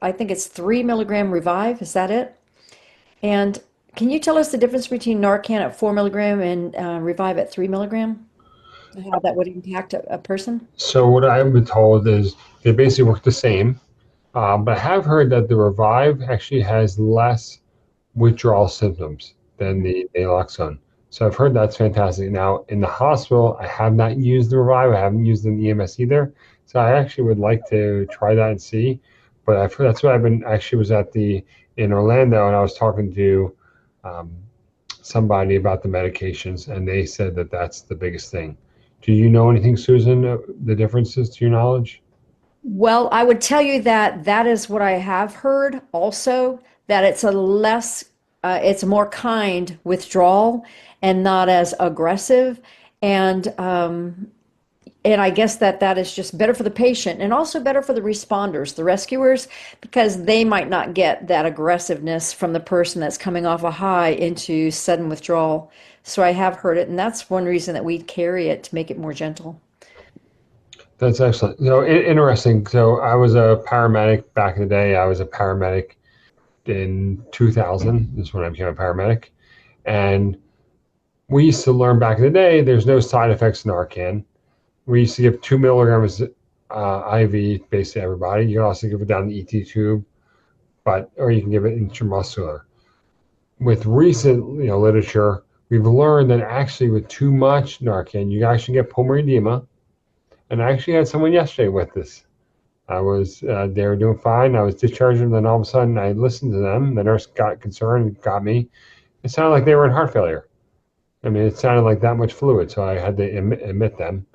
I think it's 3 milligram Revive. Is that it? And can you tell us the difference between Narcan at 4 milligram and Revive at 3 milligram? How that would impact a person? So what I've been told is they basically work the same, but I have heard that the Revive actually has less withdrawal symptoms than the naloxone. So I've heard that's fantastic. Now in the hospital, I have not used the Revive. I haven't used it in the EMS either. So I actually would like to try that and see. But I've heard that's what I've been actually was at in Orlando, and I was talking to um, somebody about the medications, and they said that that's the biggest thing. Do you know anything, Susan, the differences to your knowledge? Well, I would tell you that that is what I have heard also, that it's a more kind withdrawal and not as aggressive. And and I guess that is just better for the patient and also better for the responders, the rescuers, because they might not get that aggressiveness from the person that's coming off a high into sudden withdrawal. So I have heard it, and that's one reason that we carry it, to make it more gentle. That's excellent. So interesting. So I was a paramedic back in the day. I was a paramedic in 2000 is when I became a paramedic. And we used to learn back in the day, there's no side effects in Narcan. We used to give 2 milligrams IV basically to everybody. You can also give it down the ET tube, or you can give it intramuscular. With recent, literature, we've learned that actually with too much Narcan, you actually get pulmonary edema. And I actually had someone yesterday with this. They were doing fine. I was discharging them, then all of a sudden I listened to them. The nurse got concerned and got me. It sounded like they were in heart failure. I mean, it sounded like that much fluid, so I had to admit them.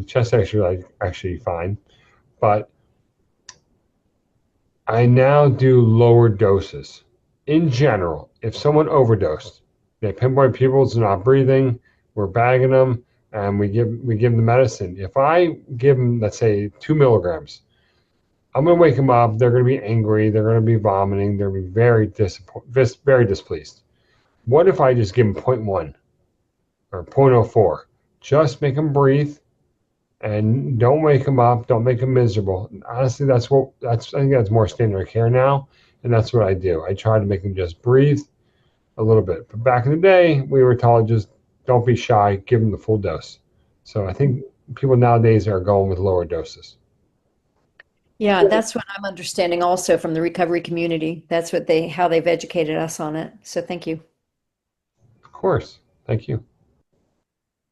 Chest actually fine, but I now do lower doses. In general, if someone overdosed, they pinpoint pupils, they're not breathing, we're bagging them, and we give them the medicine. If I give them, let's say, 2 milligrams, I'm going to wake them up. They're going to be angry. They're going to be vomiting. They're going to be very displeased. What if I just give them zero point 0.1 or 0.04? Just make them breathe and don't wake them up. Don't make them miserable. Honestly, I think that's more standard of care now, and that's what I do. I try to make them just breathe a little bit. But back in the day, we were told just don't be shy, give them the full dose. So I think people nowadays are going with lower doses. Yeah, that's what I'm understanding also from the recovery community. That's how they've educated us on it. So thank you. Of course. Thank you.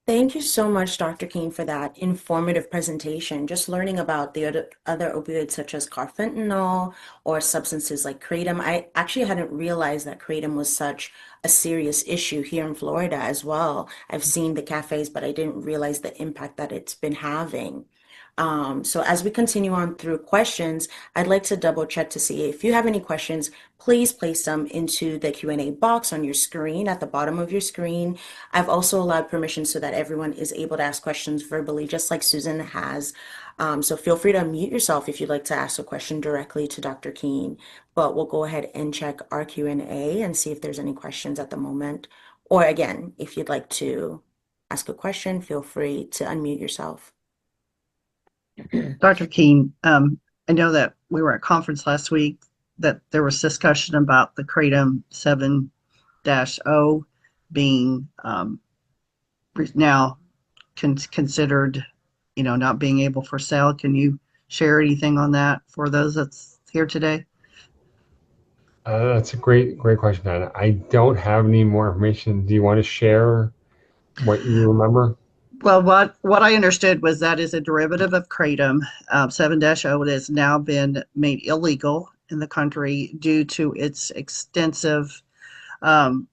Thank you so much, Dr. Keehn, for that informative presentation. Just learning about the other opioids such as carfentanil or substances like kratom. I actually hadn't realized that kratom was such a serious issue here in Florida as well. I've seen the cafes, but I didn't realize the impact that it's been having. So as we continue on through questions, I'd like to double check to see if you have any questions, please place them into the Q&A box on your screen at the bottom of your screen. I've also allowed permission so that everyone is able to ask questions verbally, just like Susan has. So feel free to unmute yourself if you'd like to ask a question directly to Dr. Keehn. But we'll go ahead and check our Q&A and see if there's any questions at the moment. Or again, if you'd like to ask a question, feel free to unmute yourself. Dr. Keehn, I know that we were at a conference last week that there was discussion about the Kratom 7-0 being now considered, not being able for sale. Can you share anything on that for those that's here today? That's a great question, Anna. I don't have any more information. Do you want to share what you remember? Well, what I understood was that is a derivative of Kratom 7-0. It has now been made illegal in the country due to its extensive side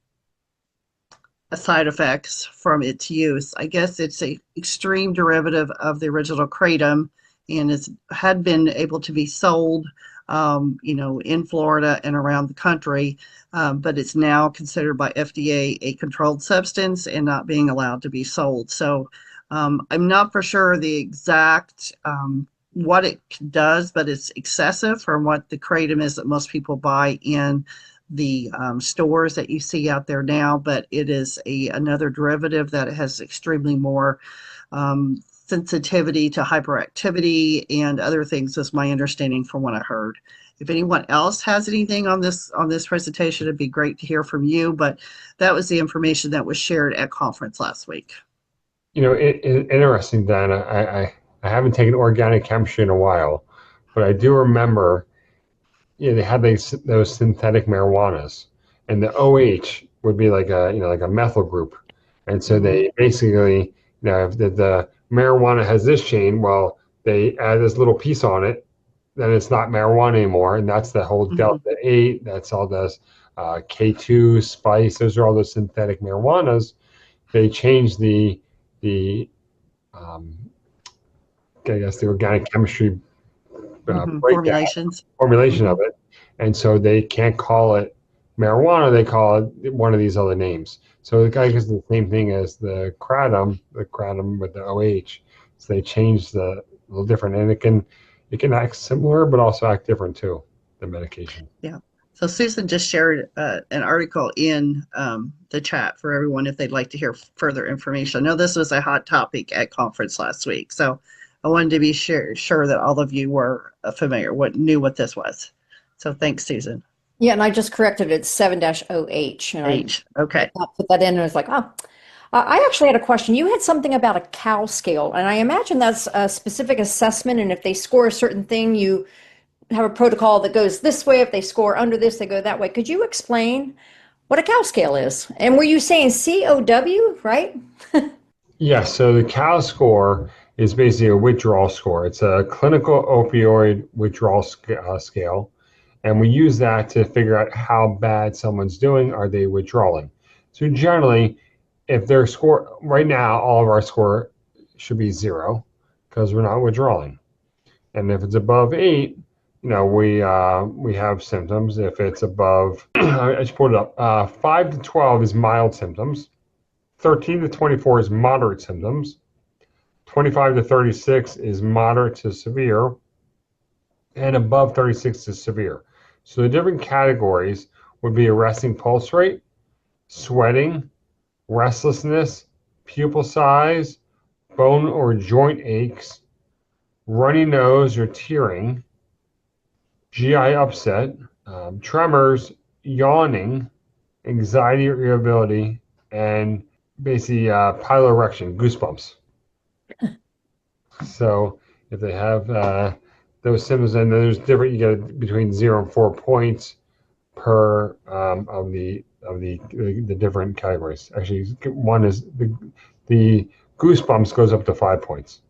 effects from its use. I guess it's an extreme derivative of the original Kratom, and had been able to be sold, in Florida and around the country, but it's now considered by FDA a controlled substance and not being allowed to be sold. So I'm not for sure the exact what it does, but it's excessive from what the Kratom is that most people buy in the stores that you see out there now. But it is another derivative that has extremely more sensitivity to hyperactivity and other things, is my understanding from what I heard. If anyone else has anything on this presentation, it'd be great to hear from you, but that was the information that was shared at conference last week. Interesting, Dana. I haven't taken organic chemistry in a while, but I do remember they had those synthetic marijuanas, and the OH would be like a methyl group. And so they basically, if the marijuana has this chain, well, they add this little piece on it, then it's not marijuana anymore. And that's the whole delta 8. That's all those K2, spice. Those are all those synthetic marijuanas. They changed the I guess the organic chemistry formulation of it. And so they can't call it marijuana, they call it one of these other names. So I guess the same thing as the kratom with the OH. So they changed a little different, and it can act similar, but also act different too, the medication. Yeah. So Susan just shared an article in the chat for everyone if they'd like to hear further information. I know this was a hot topic at conference last week, so I wanted to be sure that all of you were familiar, knew what this was. So thanks, Susan. Yeah, and I just corrected it, 7-OH. H. Okay. I put that in, and I was like, oh. I actually had a question. You had something about a COW scale, and I imagine that's a specific assessment, and if they score a certain thing, you have a protocol that goes this way. If they score under this, they go that way. Could you explain what a COW scale is? And were you saying COW, right? Yeah, so the COW score is basically a withdrawal score. It's a clinical opioid withdrawal scale. And we use that to figure out how bad someone's doing. Are they withdrawing? So generally, if their score, right now, all of our score should be 0 because we're not withdrawing. And if it's above 8, we have symptoms. If it's above, I just pulled it up, 5 to 12 is mild symptoms. 13 to 24 is moderate symptoms. 25 to 36 is moderate to severe. And above 36 is severe. So the different categories would be a resting pulse rate, sweating, restlessness, pupil size, bone or joint aches, runny nose or tearing, GI upset, tremors, yawning, anxiety or irritability, and basically piloerection, goosebumps. So if they have those symptoms, and there's different, you get between 0 and 4 points per of the different categories. Actually, one is the goosebumps goes up to 5 points.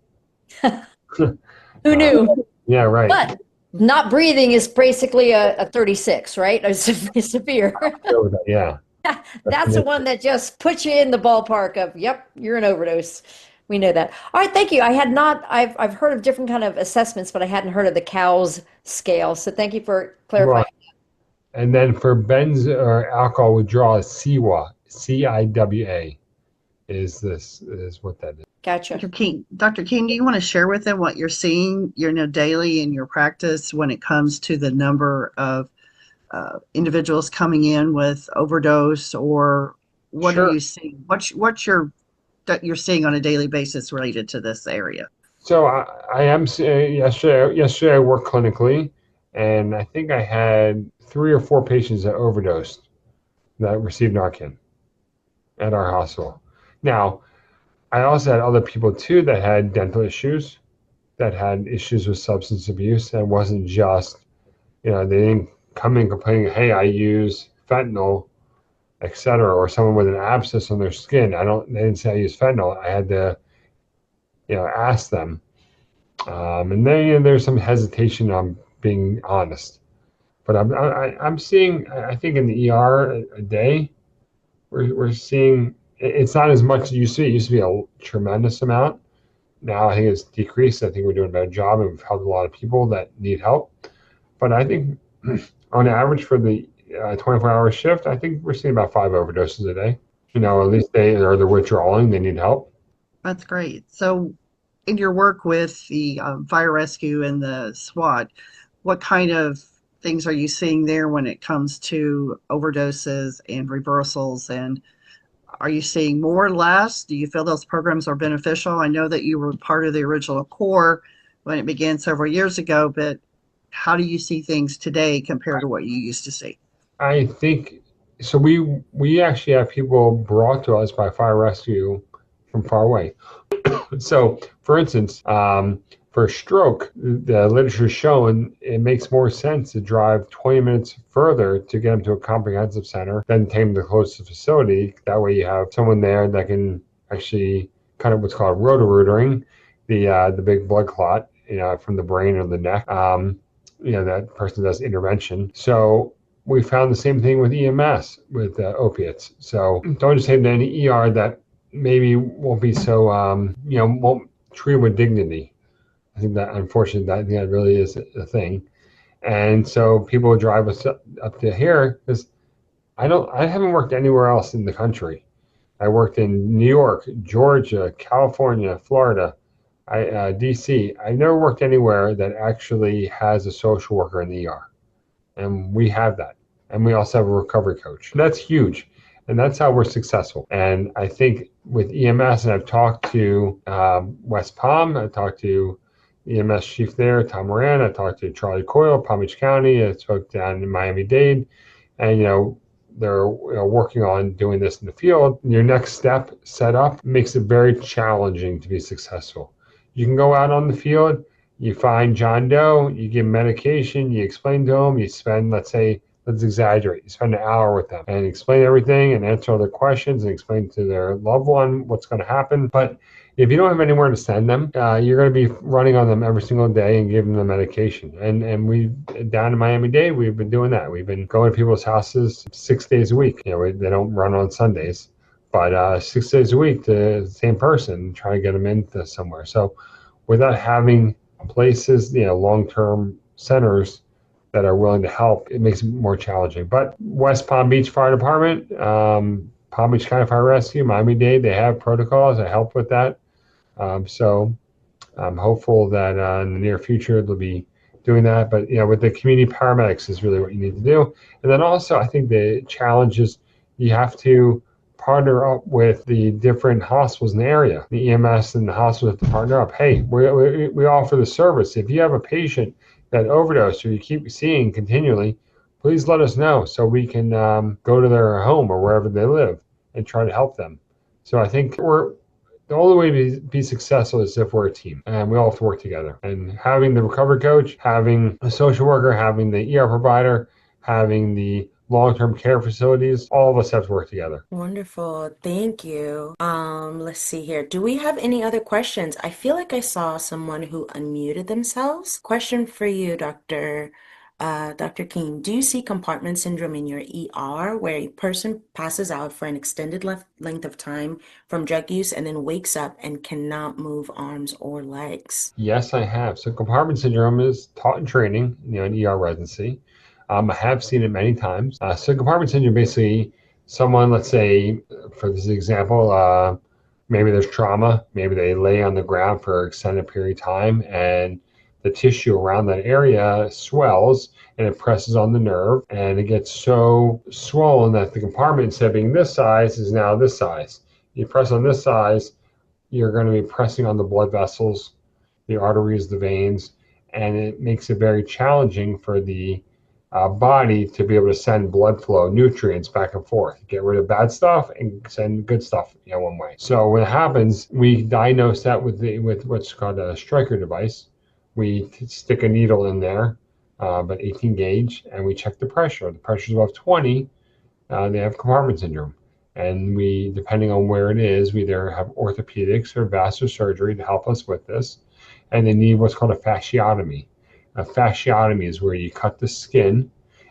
Who knew? Yeah, right. But not breathing is basically a 36, right? A severe. Yeah. That's the one that just puts you in the ballpark of, yep, you're an overdose. We know that. All right, thank you. I had not, I've heard of different kind of assessments, but I hadn't heard of the COWS scale. So thank you for clarifying. Right. And then for benz or alcohol withdrawal, is CIWA, CIWA is what that is. Gotcha. Dr. Keehn, do you want to share with them what you're seeing, daily in your practice when it comes to the number of individuals coming in with overdose, or what are Sure. you seeing? That you're seeing on a daily basis related to this area? So I am yesterday I worked clinically, and I think I had 3 or 4 patients that overdosed that received Narcan at our hospital. Now, I also had other people too that had dental issues, that had issues with substance abuse. And it wasn't just, they didn't come in complaining, hey, I use fentanyl, etc., or someone with an abscess on their skin. They didn't say I use fentanyl. I had to, ask them. And then there's some hesitation on being honest. But I'm seeing, I think in the ER a day, we're seeing it's not as much as it used to be. It used to be a tremendous amount. Now I think it's decreased. I think we're doing a better job, and we've helped a lot of people that need help. But I think on average for the 24-hour shift, I think we're seeing about 5 overdoses a day. At least they're withdrawing, they need help. That's great. So, in your work with the fire rescue and the SWAT, what kind of things are you seeing there when it comes to overdoses and reversals? And are you seeing more or less? Do you feel those programs are beneficial? I know that you were part of the original core when it began several years ago, but how do you see things today compared to what you used to see? I think so. We actually have people brought to us by fire rescue from far away. So, for instance, for stroke, the literature is showing it makes more sense to drive 20 minutes further to get them to a comprehensive center than take them to the closest facility. That way, you have someone there that can actually kind of what's called roto-rootering, the big blood clot, from the brain or the neck. That person does intervention. So we found the same thing with EMS with opiates. So don't just say to any ER that maybe won't be so won't treat with dignity. I think that unfortunately that really is a thing. And so people drive us up to here because I haven't worked anywhere else in the country. I worked in New York, Georgia, California, Florida, DC. I never worked anywhere that actually has a social worker in the ER. And we have that. And we also have a recovery coach. That's huge. And that's how we're successful. And I think with EMS, and I've talked to West Palm, I talked to EMS chief there, Tom Moran, I talked to Charlie Coyle, Palm Beach County, I spoke down in Miami-Dade, and they're working on doing this in the field. Your next step set up makes it very challenging to be successful. You can go out on the field, you find John Doe, you give him medication, you explain to him, you spend, let's exaggerate, you spend an hour with them and explain everything and answer all their questions and explain to their loved one what's going to happen. But if you don't have anywhere to send them, you're going to be running on them every single day and giving them medication. And we down in Miami-Dade, we've been doing that. We've been going to people's houses 6 days a week. They don't run on Sundays, but 6 days a week to the same person, try to get them into somewhere. So without having places, long-term centers that are willing to help, it makes it more challenging. But West Palm Beach Fire Department, Palm Beach County Fire Rescue, Miami-Dade, they have protocols that help with that. So I'm hopeful that in the near future they'll be doing that. But with the community paramedics is really what you need to do. And then also I think the challenge is you have to partner up with the different hospitals in the area. The EMS and the hospitals have to partner up. Hey, we offer the service. If you have a patient that overdose or you keep seeing continually, please let us know so we can go to their home or wherever they live and try to help them. So I think the only way to be successful is if we're a team and we all have to work together. And having the recovery coach, having a social worker, having the ER provider, having the long-term care facilities, all of us have to work together. Wonderful. Thank you. Let's see here. Do we have any other questions? I feel like I saw someone who unmuted themselves. Question for you, Dr. Dr. Keehn, do you see compartment syndrome in your ER where a person passes out for an extended length of time from drug use and then wakes up and cannot move arms or legs? Yes, I have. So compartment syndrome is taught in training, in ER residency. I have seen it many times. So compartment syndrome, basically, someone, let's say, for this example, maybe there's trauma. Maybe they lay on the ground for an extended period of time, and the tissue around that area swells and it presses on the nerve, and it gets so swollen that the compartment, instead of being this size, is now this size. You press on this size, you're going to be pressing on the blood vessels, the arteries, the veins, and it makes it very challenging for the body to be able to send blood flow, nutrients back and forth, get rid of bad stuff and send good stuff, one way. So when it happens, we diagnose that with what's called a Stryker device. We stick a needle in there, about 18 gauge, and we check the pressure. The pressure is above 20, they have compartment syndrome. And we, depending on where it is, we either have orthopedics or vascular surgery to help us with this. And they need what's called a fasciotomy. A fasciotomy is where you cut the skin,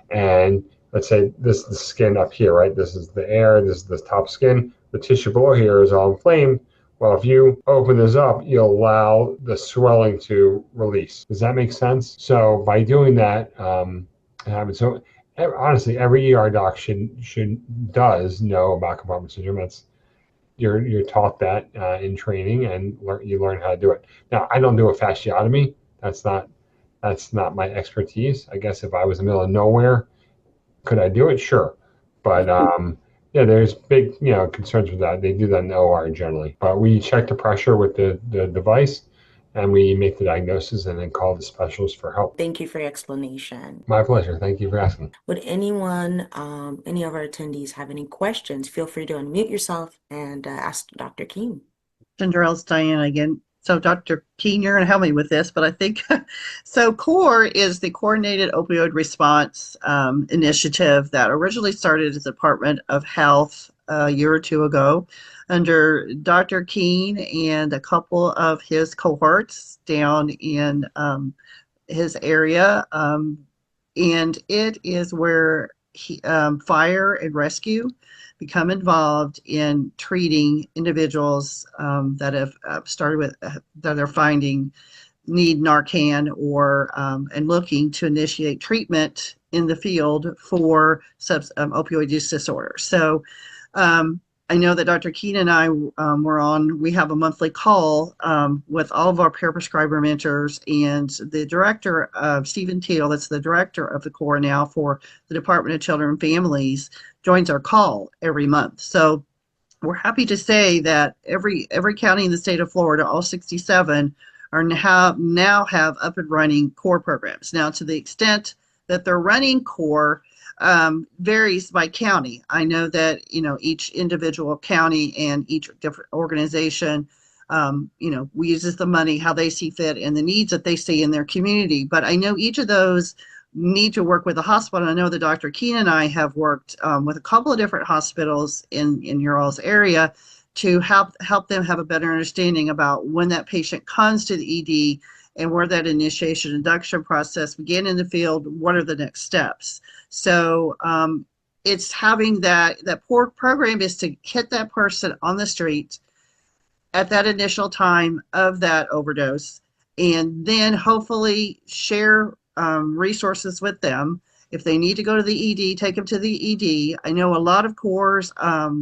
and let's say this is the skin up here, right? This is the air, this is the top skin. The tissue below here is all inflamed. Well, if you open this up, you'll allow the swelling to release. Does that make sense? So by doing that, so honestly, every ER doc does know about compartment syndrome. You're taught that in training, and you learn how to do it. Now, I don't do a fasciotomy. That's not my expertise. I guess if I was in the middle of nowhere, could I do it? Sure, but yeah, there's big concerns with that. They do that in the OR generally, but we check the pressure with the device, and we make the diagnosis and then call the specialist for help. Thank you for your explanation. My pleasure. Thank you for asking. Would anyone, any of our attendees have any questions? Feel free to unmute yourself and ask Dr. Keehn. Cinderella's Diana again. So Dr. Keehn, you're going to help me with this, but I think, so CORE is the Coordinated Opioid Response Initiative that originally started as the Department of Health a year or two ago under Dr. Keehn and a couple of his cohorts down in his area. And it is where fire and rescue become involved in treating individuals that have started with, that they're finding need Narcan or and looking to initiate treatment in the field for opioid use disorder. So I know that Dr. Keehn and I we have a monthly call with all of our peer prescriber mentors, and the director Stephen Teal, that's the director of the CORE now for the Department of Children and Families, joins our call every month. So we're happy to say that every county in the state of Florida, all 67, now have up and running CORE programs. Now, to the extent that they're running CORE varies by county. I know that each individual county and each different organization uses the money how they see fit and the needs that they see in their community. But I know each of those need to work with the hospital. I know that Dr. Keehn and I have worked with a couple of different hospitals in your all's area to help them have a better understanding about when that patient comes to the ED and where that initiation induction process began in the field, what are the next steps. So it's having that program is to hit that person on the street at that initial time of that overdose, and then hopefully share resources with them. If they need to go to the ED, take them to the ED. I know a lot of CORE's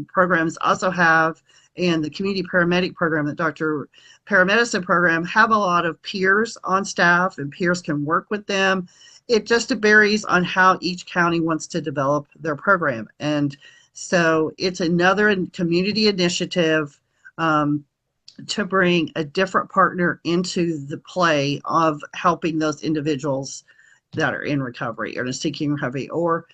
programs also have, and the community paramedic program, the Dr. Paramedicine program, have a lot of peers on staff, and peers can work with them. It just varies on how each county wants to develop their program. And so it's another community initiative to bring a different partner into the play of helping those individuals that are in recovery or seeking recovery or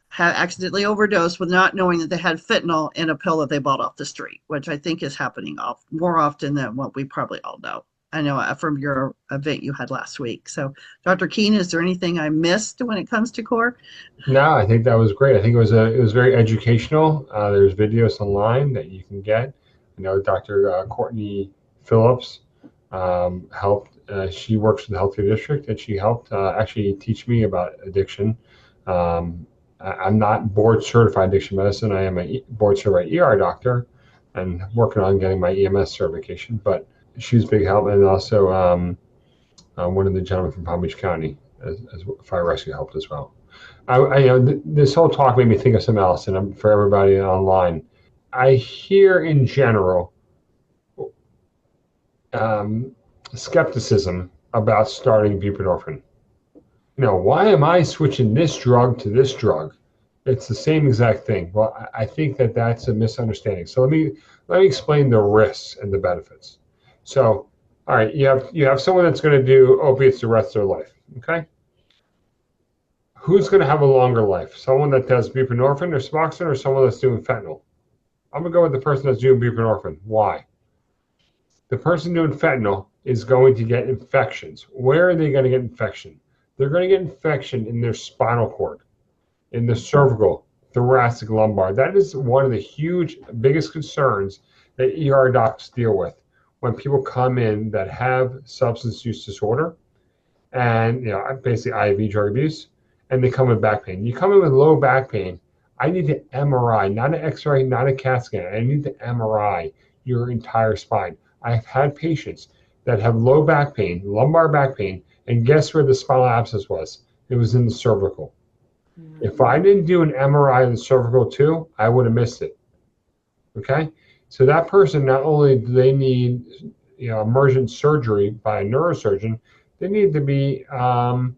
have accidentally overdosed with not knowing that they had fentanyl in a pill that they bought off the street, which I think is happening more often than what we probably all know. I know from your event you had last week. So Dr. Keehn, is there anything I missed when it comes to CORE? No, I think that was great. I think it was very educational. There's videos online that you can get. I know Dr. Courtney Phillips helped she works for the healthcare district, and she helped actually teach me about addiction. I'm not board certified addiction medicine. I am a board certified ER doctor, and working on getting my EMS certification. But she's a big help, and also one of the gentlemen from Palm Beach County as fire rescue helped as well. This whole talk made me think of something else, and for everybody online, I hear in general skepticism about starting buprenorphine. Why am I switching this drug to this drug? It's the same exact thing. Well, I think that that's a misunderstanding. So let me explain the risks and the benefits. So, all right, you have someone that's going to do opiates the rest of their life. Okay, who's going to have a longer life? Someone that does buprenorphine or Suboxone, or someone that's doing fentanyl? I'm going to go with the person that's doing buprenorphine. Why? The person doing fentanyl is going to get infections. Where are they going to get infection? They're going to get infection in their spinal cord, in the cervical, thoracic, lumbar. That is one of the biggest concerns that ER docs deal with when people come in that have substance use disorder and basically IV drug abuse, and they come with back pain. You come in with low back pain, I need to MRI, not an X-ray, not a CAT scan. I need to MRI your entire spine. I've had patients that have low back pain, lumbar back pain, and guess where the spinal abscess was? It was in the cervical. If I didn't do an MRI in the cervical too, I would have missed it. Okay? So that person, not only do they need emergent surgery by a neurosurgeon, they need to be on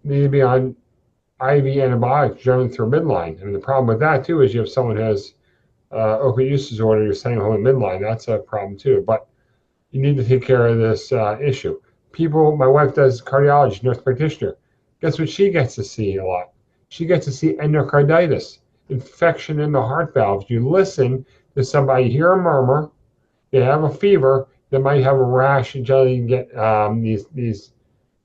IV antibiotics generally through midline. And the problem with that too is you have someone who has opioid use disorder, you're sending home a midline. That's a problem too. But you need to take care of this issue. My wife does cardiology, nurse practitioner. Guess what she gets to see a lot? She gets to see endocarditis, infection in the heart valves. You listen to somebody, hear a murmur, they have a fever, they might have a rash, and generally you get these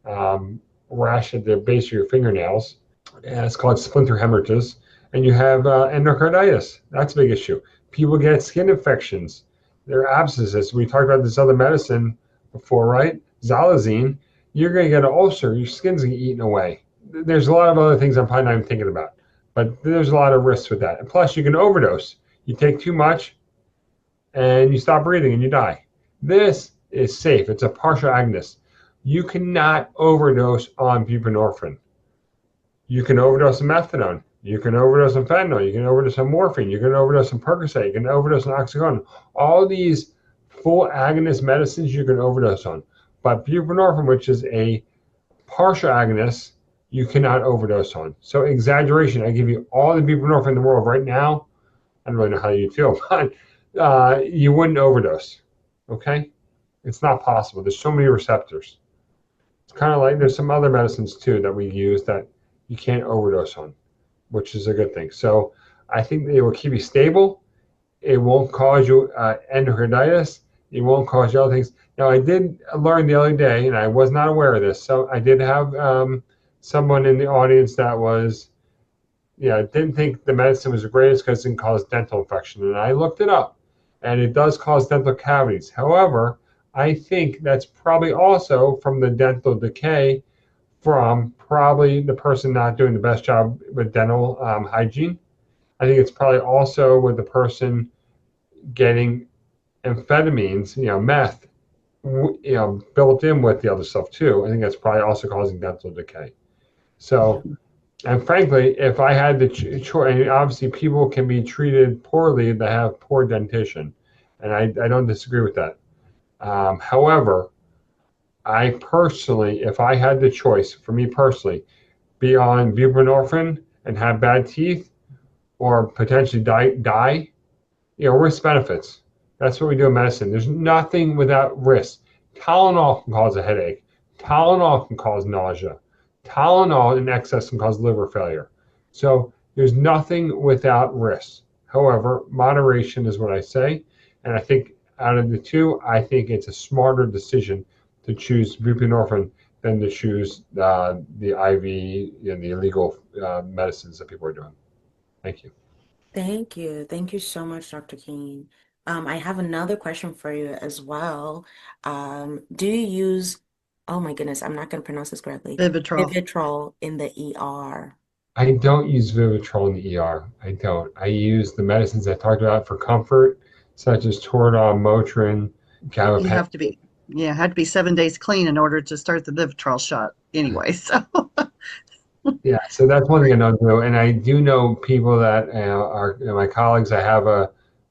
rash at the base of your fingernails. And it's called splinter hemorrhages, and you have endocarditis. That's a big issue. People get skin infections. There are abscesses. We talked about this other medicine before, right? Xylazine. You're going to get an ulcer. Your skin's going to get eaten away. There's a lot of other things I'm probably not even thinking about, but there's a lot of risks with that. And plus, you can overdose. You take too much, and you stop breathing, and you die. This is safe. It's a partial agonist. You cannot overdose on buprenorphine. You can overdose on methadone. You can overdose on fentanyl. You can overdose on morphine. You can overdose on Percocet. You can overdose on oxycodone. All these full agonist medicines you can overdose on. But buprenorphine, which is a partial agonist, you cannot overdose on. So exaggeration. I give you all the buprenorphine in the world right now. I don't really know how you'd feel, but you wouldn't overdose. Okay? It's not possible. There's so many receptors. It's kind of like there's some other medicines too that we use that you can't overdose on, which is a good thing. So I think it will keep you stable. It won't cause you endocarditis. It won't cause you other things. Now, I did learn the other day, and I was not aware of this. So I did have someone in the audience that didn't think the medicine was the greatest because it didn't cause dental infection. And I looked it up, and it does cause dental cavities. However, I think that's probably also from the dental decay from probably the person not doing the best job with dental hygiene. I think it's probably also with the person getting amphetamines, meth, built in with the other stuff too. I think that's probably also causing dental decay. So, and frankly, if I had the choice, and obviously people can be treated poorly that have poor dentition, and I don't disagree with that. However, I personally, if I had the choice, for me personally, be on buprenorphine and have bad teeth, or potentially die, risk benefits. That's what we do in medicine. There's nothing without risk. Tylenol can cause a headache. Tylenol can cause nausea. Tylenol in excess can cause liver failure. So there's nothing without risk. However, moderation is what I say. And I think out of the two, I think it's a smarter decision to choose buprenorphine than to choose the IV and the illegal medicines that people are doing. Thank you. Thank you. Thank you so much, Dr. Keehn. I have another question for you as well. Do you use, oh my goodness, I'm not going to pronounce this correctly, Vivitrol. Vivitrol in the ER? I don't use Vivitrol in the ER. I don't. I use the medicines I talked about for comfort, such as Toradol, Motrin, You gabapentin. have to be, yeah, had to be 7 days clean in order to start the Vivitrol shot anyway. So, Yeah, so that's one thing I don't do. And I do know people that are my colleagues. I have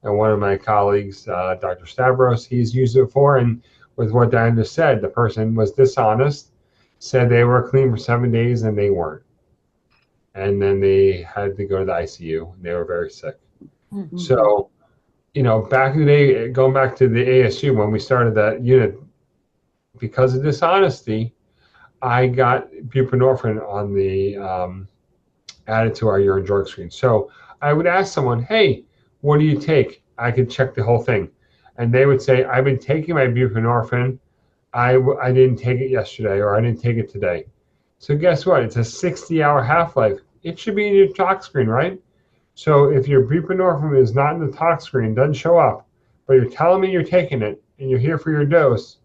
one of my colleagues, Dr. Stavros, he's used it before. And with what Diane just said, the person was dishonest, said they were clean for 7 days and they weren't. And then they had to go to the ICU. And they were very sick. Mhm. So, back in the day, going back to the ASU when we started that unit, because of dishonesty, I got buprenorphine on the added to our urine drug screen. So I would ask someone, hey, what do you take? I could check the whole thing. And they would say, I've been taking my buprenorphine. I didn't take it yesterday or I didn't take it today. So guess what? It's a 60-hour half-life. It should be in your tox screen, right? So if your buprenorphine is not in the tox screen, doesn't show up, but you're telling me you're taking it and you're here for your dose,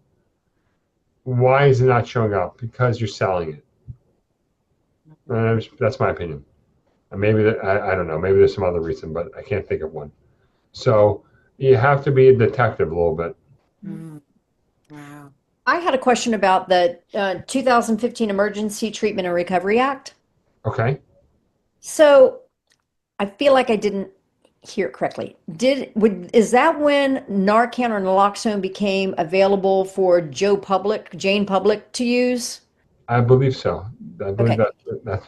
why is it not showing up? Because you're selling it. That's my opinion. And maybe I don't know. Maybe there's some other reason, but I can't think of one. So you have to be a detective a little bit. Mm, wow. I had a question about the 2015 Emergency Treatment and Recovery Act. Okay. So I feel like I didn't hear it correctly. Is that when Narcan or naloxone became available for Jane Public to use? I believe so. I believe Okay. that's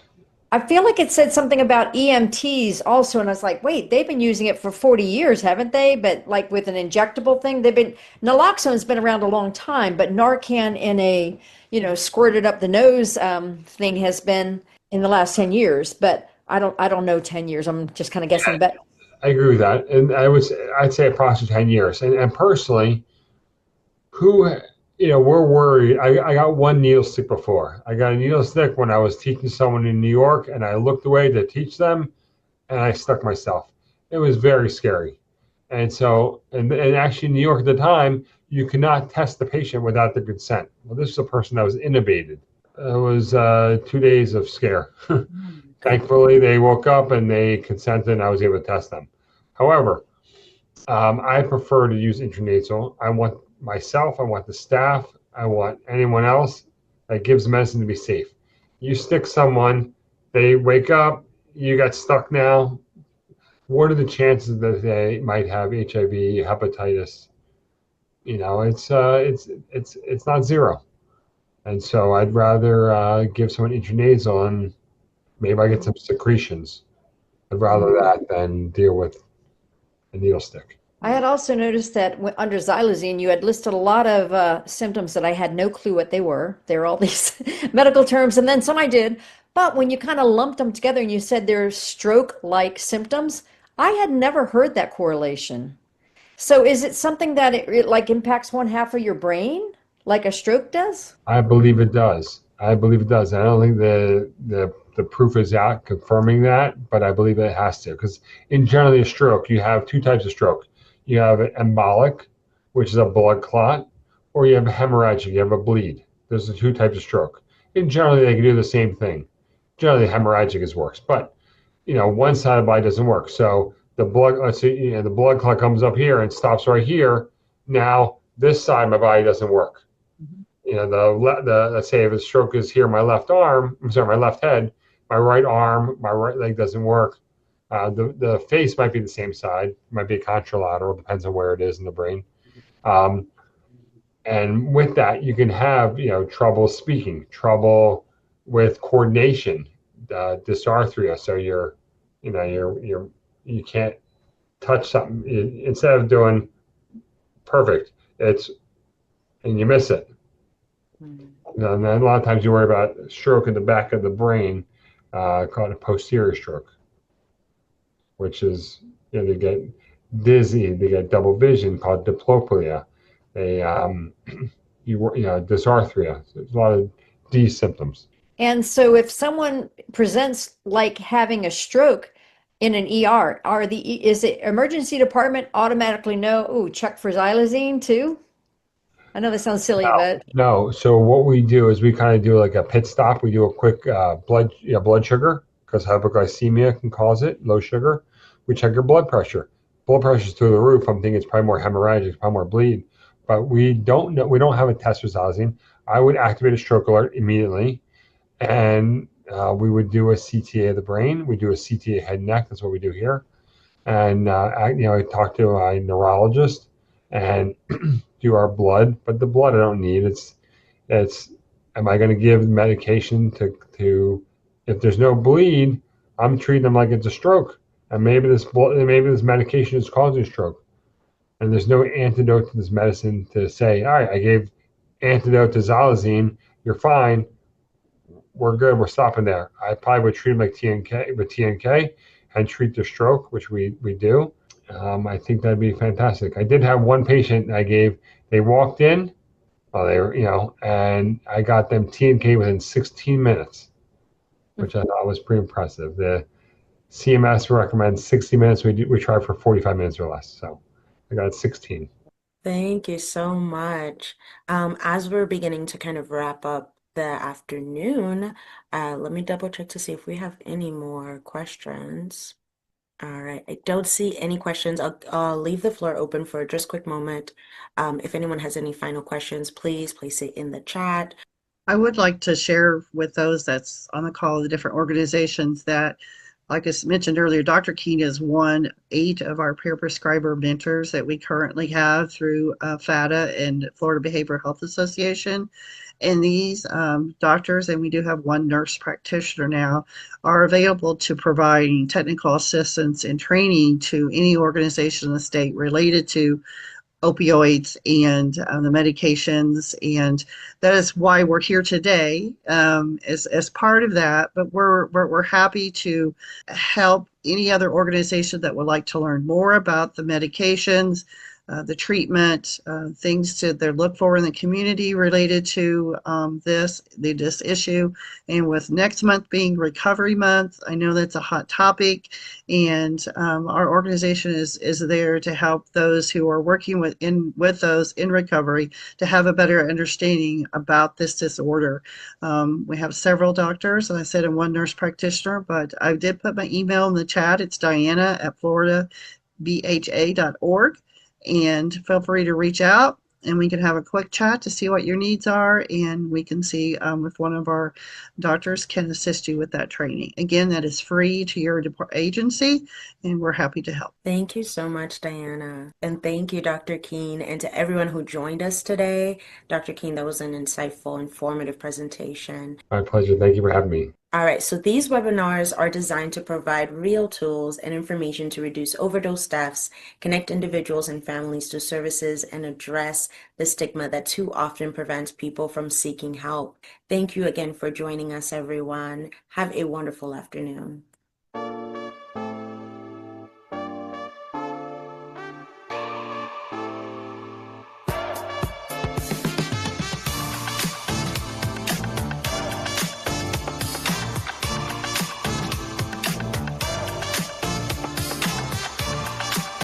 I feel like it said something about EMTs also, and I was like, wait, they've been using it for 40 years, haven't they? But like with an injectable thing, naloxone's been around a long time, but Narcan in a, squirted up the nose thing has been in the last 10 years. But I don't know 10 years. I'm just kind of guessing. But I agree with that. And I'd say approximately 10 years. And personally, who we're worried. I got one needle stick before. I got a needle stick when I was teaching someone in New York and I looked away to teach them and I stuck myself. It was very scary. And so, and actually in New York at the time, you could not test the patient without the consent. Well, this is a person that was intubated. It was 2 days of scare. Thankfully, they woke up and they consented and I was able to test them. However, I prefer to use intranasal. I want myself, I want the staff, I want anyone else that gives medicine to be safe. You stick someone, they wake up, you got stuck now. What are the chances that they might have HIV, hepatitis? It's not zero. And so I'd rather give someone intranasal and maybe I get some secretions. I'd rather that than deal with a needle stick. I had also noticed that under xylazine, you had listed a lot of symptoms that I had no clue what they were. They were all these medical terms, and then some I did. But when you kind of lumped them together and you said they're stroke-like symptoms, I had never heard that correlation. So is it something that it like impacts one half of your brain, like a stroke does? I believe it does. I believe it does. I don't think the proof is out confirming that, but I believe it has to. Because in generally a stroke, you have two types of stroke. You have an embolic, which is a blood clot, or you have a hemorrhagic, you have a bleed. Those are two types of stroke. And generally they can do the same thing. Generally hemorrhagic is worse, but one side of the body doesn't work. So the blood, let's say, the blood clot comes up here and stops right here. Now this side of my body doesn't work. Let's say if a stroke is here, my left arm, I'm sorry, my left head, my right arm, my right leg doesn't work. The face might be the same side, might be a contralateral, depends on where it is in the brain. And with that, you can have trouble speaking, trouble with coordination, dysarthria. So you can't touch something instead of doing perfect. And you miss it. And then a lot of times you worry about stroke in the back of the brain, called a posterior stroke, which is they get dizzy, they get double vision called diplopia. They dysarthria. So there's a lot of D symptoms. And so if someone presents like having a stroke, in an ER? Is the emergency department automatically know, ooh, check for xylazine too? I know that sounds silly, No, but no. So what we do is we kind of do like a pit stop. We do a quick blood sugar because hypoglycemia can cause it, low sugar. We check your blood pressure. Blood pressure's through the roof. I'm thinking it's probably more hemorrhagic, probably more bleed. But we don't know. We don't have a test for xylazine. I would activate a stroke alert immediately, and we would do a CTA of the brain. We do a CTA head and neck. That's what we do here. And I talk to a neurologist and do our blood. But the blood I don't need. It's am I going to give medication to if there's no bleed, I'm treating them like it's a stroke, and maybe this medication is causing a stroke, and there's no antidote to this medicine to say, all right, I gave antidote to xylazine, you're fine, we're good, we're stopping there. I probably would treat them like TNK and treat the stroke, which we do. I think that'd be fantastic. I did have one patient they walked in, they were, and I got them TNK within 16 minutes, which I thought was pretty impressive. The CMS recommends 60 minutes. We try for 45 minutes or less. So I got 16. Thank you so much. As we're beginning to kind of wrap up the afternoon, let me double check to see if we have any more questions. All right, I don't see any questions. I'll leave the floor open for just a quick moment. If anyone has any final questions, please place it in the chat. I would like to share with those that's on the call, the different organizations that, like I mentioned earlier, Dr. Keehn is 8 of our peer prescriber mentors that we currently have through FATA and Florida Behavioral Health Association. And these doctors, and we do have one nurse practitioner now, are available to provide technical assistance and training to any organization in the state related to opioids and the medications, and that is why we're here today as part of that. But we're happy to help any other organization that would like to learn more about the medications, the treatment, things to they look for in the community related to this issue. And with next month being Recovery Month, I know that's a hot topic, and our organization is there to help those who are working with those in recovery to have a better understanding about this disorder. We have several doctors, as I said, and one nurse practitioner, but I did put my email in the chat. It's diana@floridabha.org. And feel free to reach out and we can have a quick chat to see what your needs are, and we can see if one of our doctors can assist you with that training. Again, that is free to your agency, and we're happy to help. Thank you so much, Diana. And thank you, Dr. Keehn, and to everyone who joined us today. Dr. Keehn, that was an insightful, informative presentation. My pleasure. Thank you for having me. All right, so these webinars are designed to provide real tools and information to reduce overdose deaths, connect individuals and families to services, and address the stigma that too often prevents people from seeking help. Thank you again for joining us, everyone. Have a wonderful afternoon.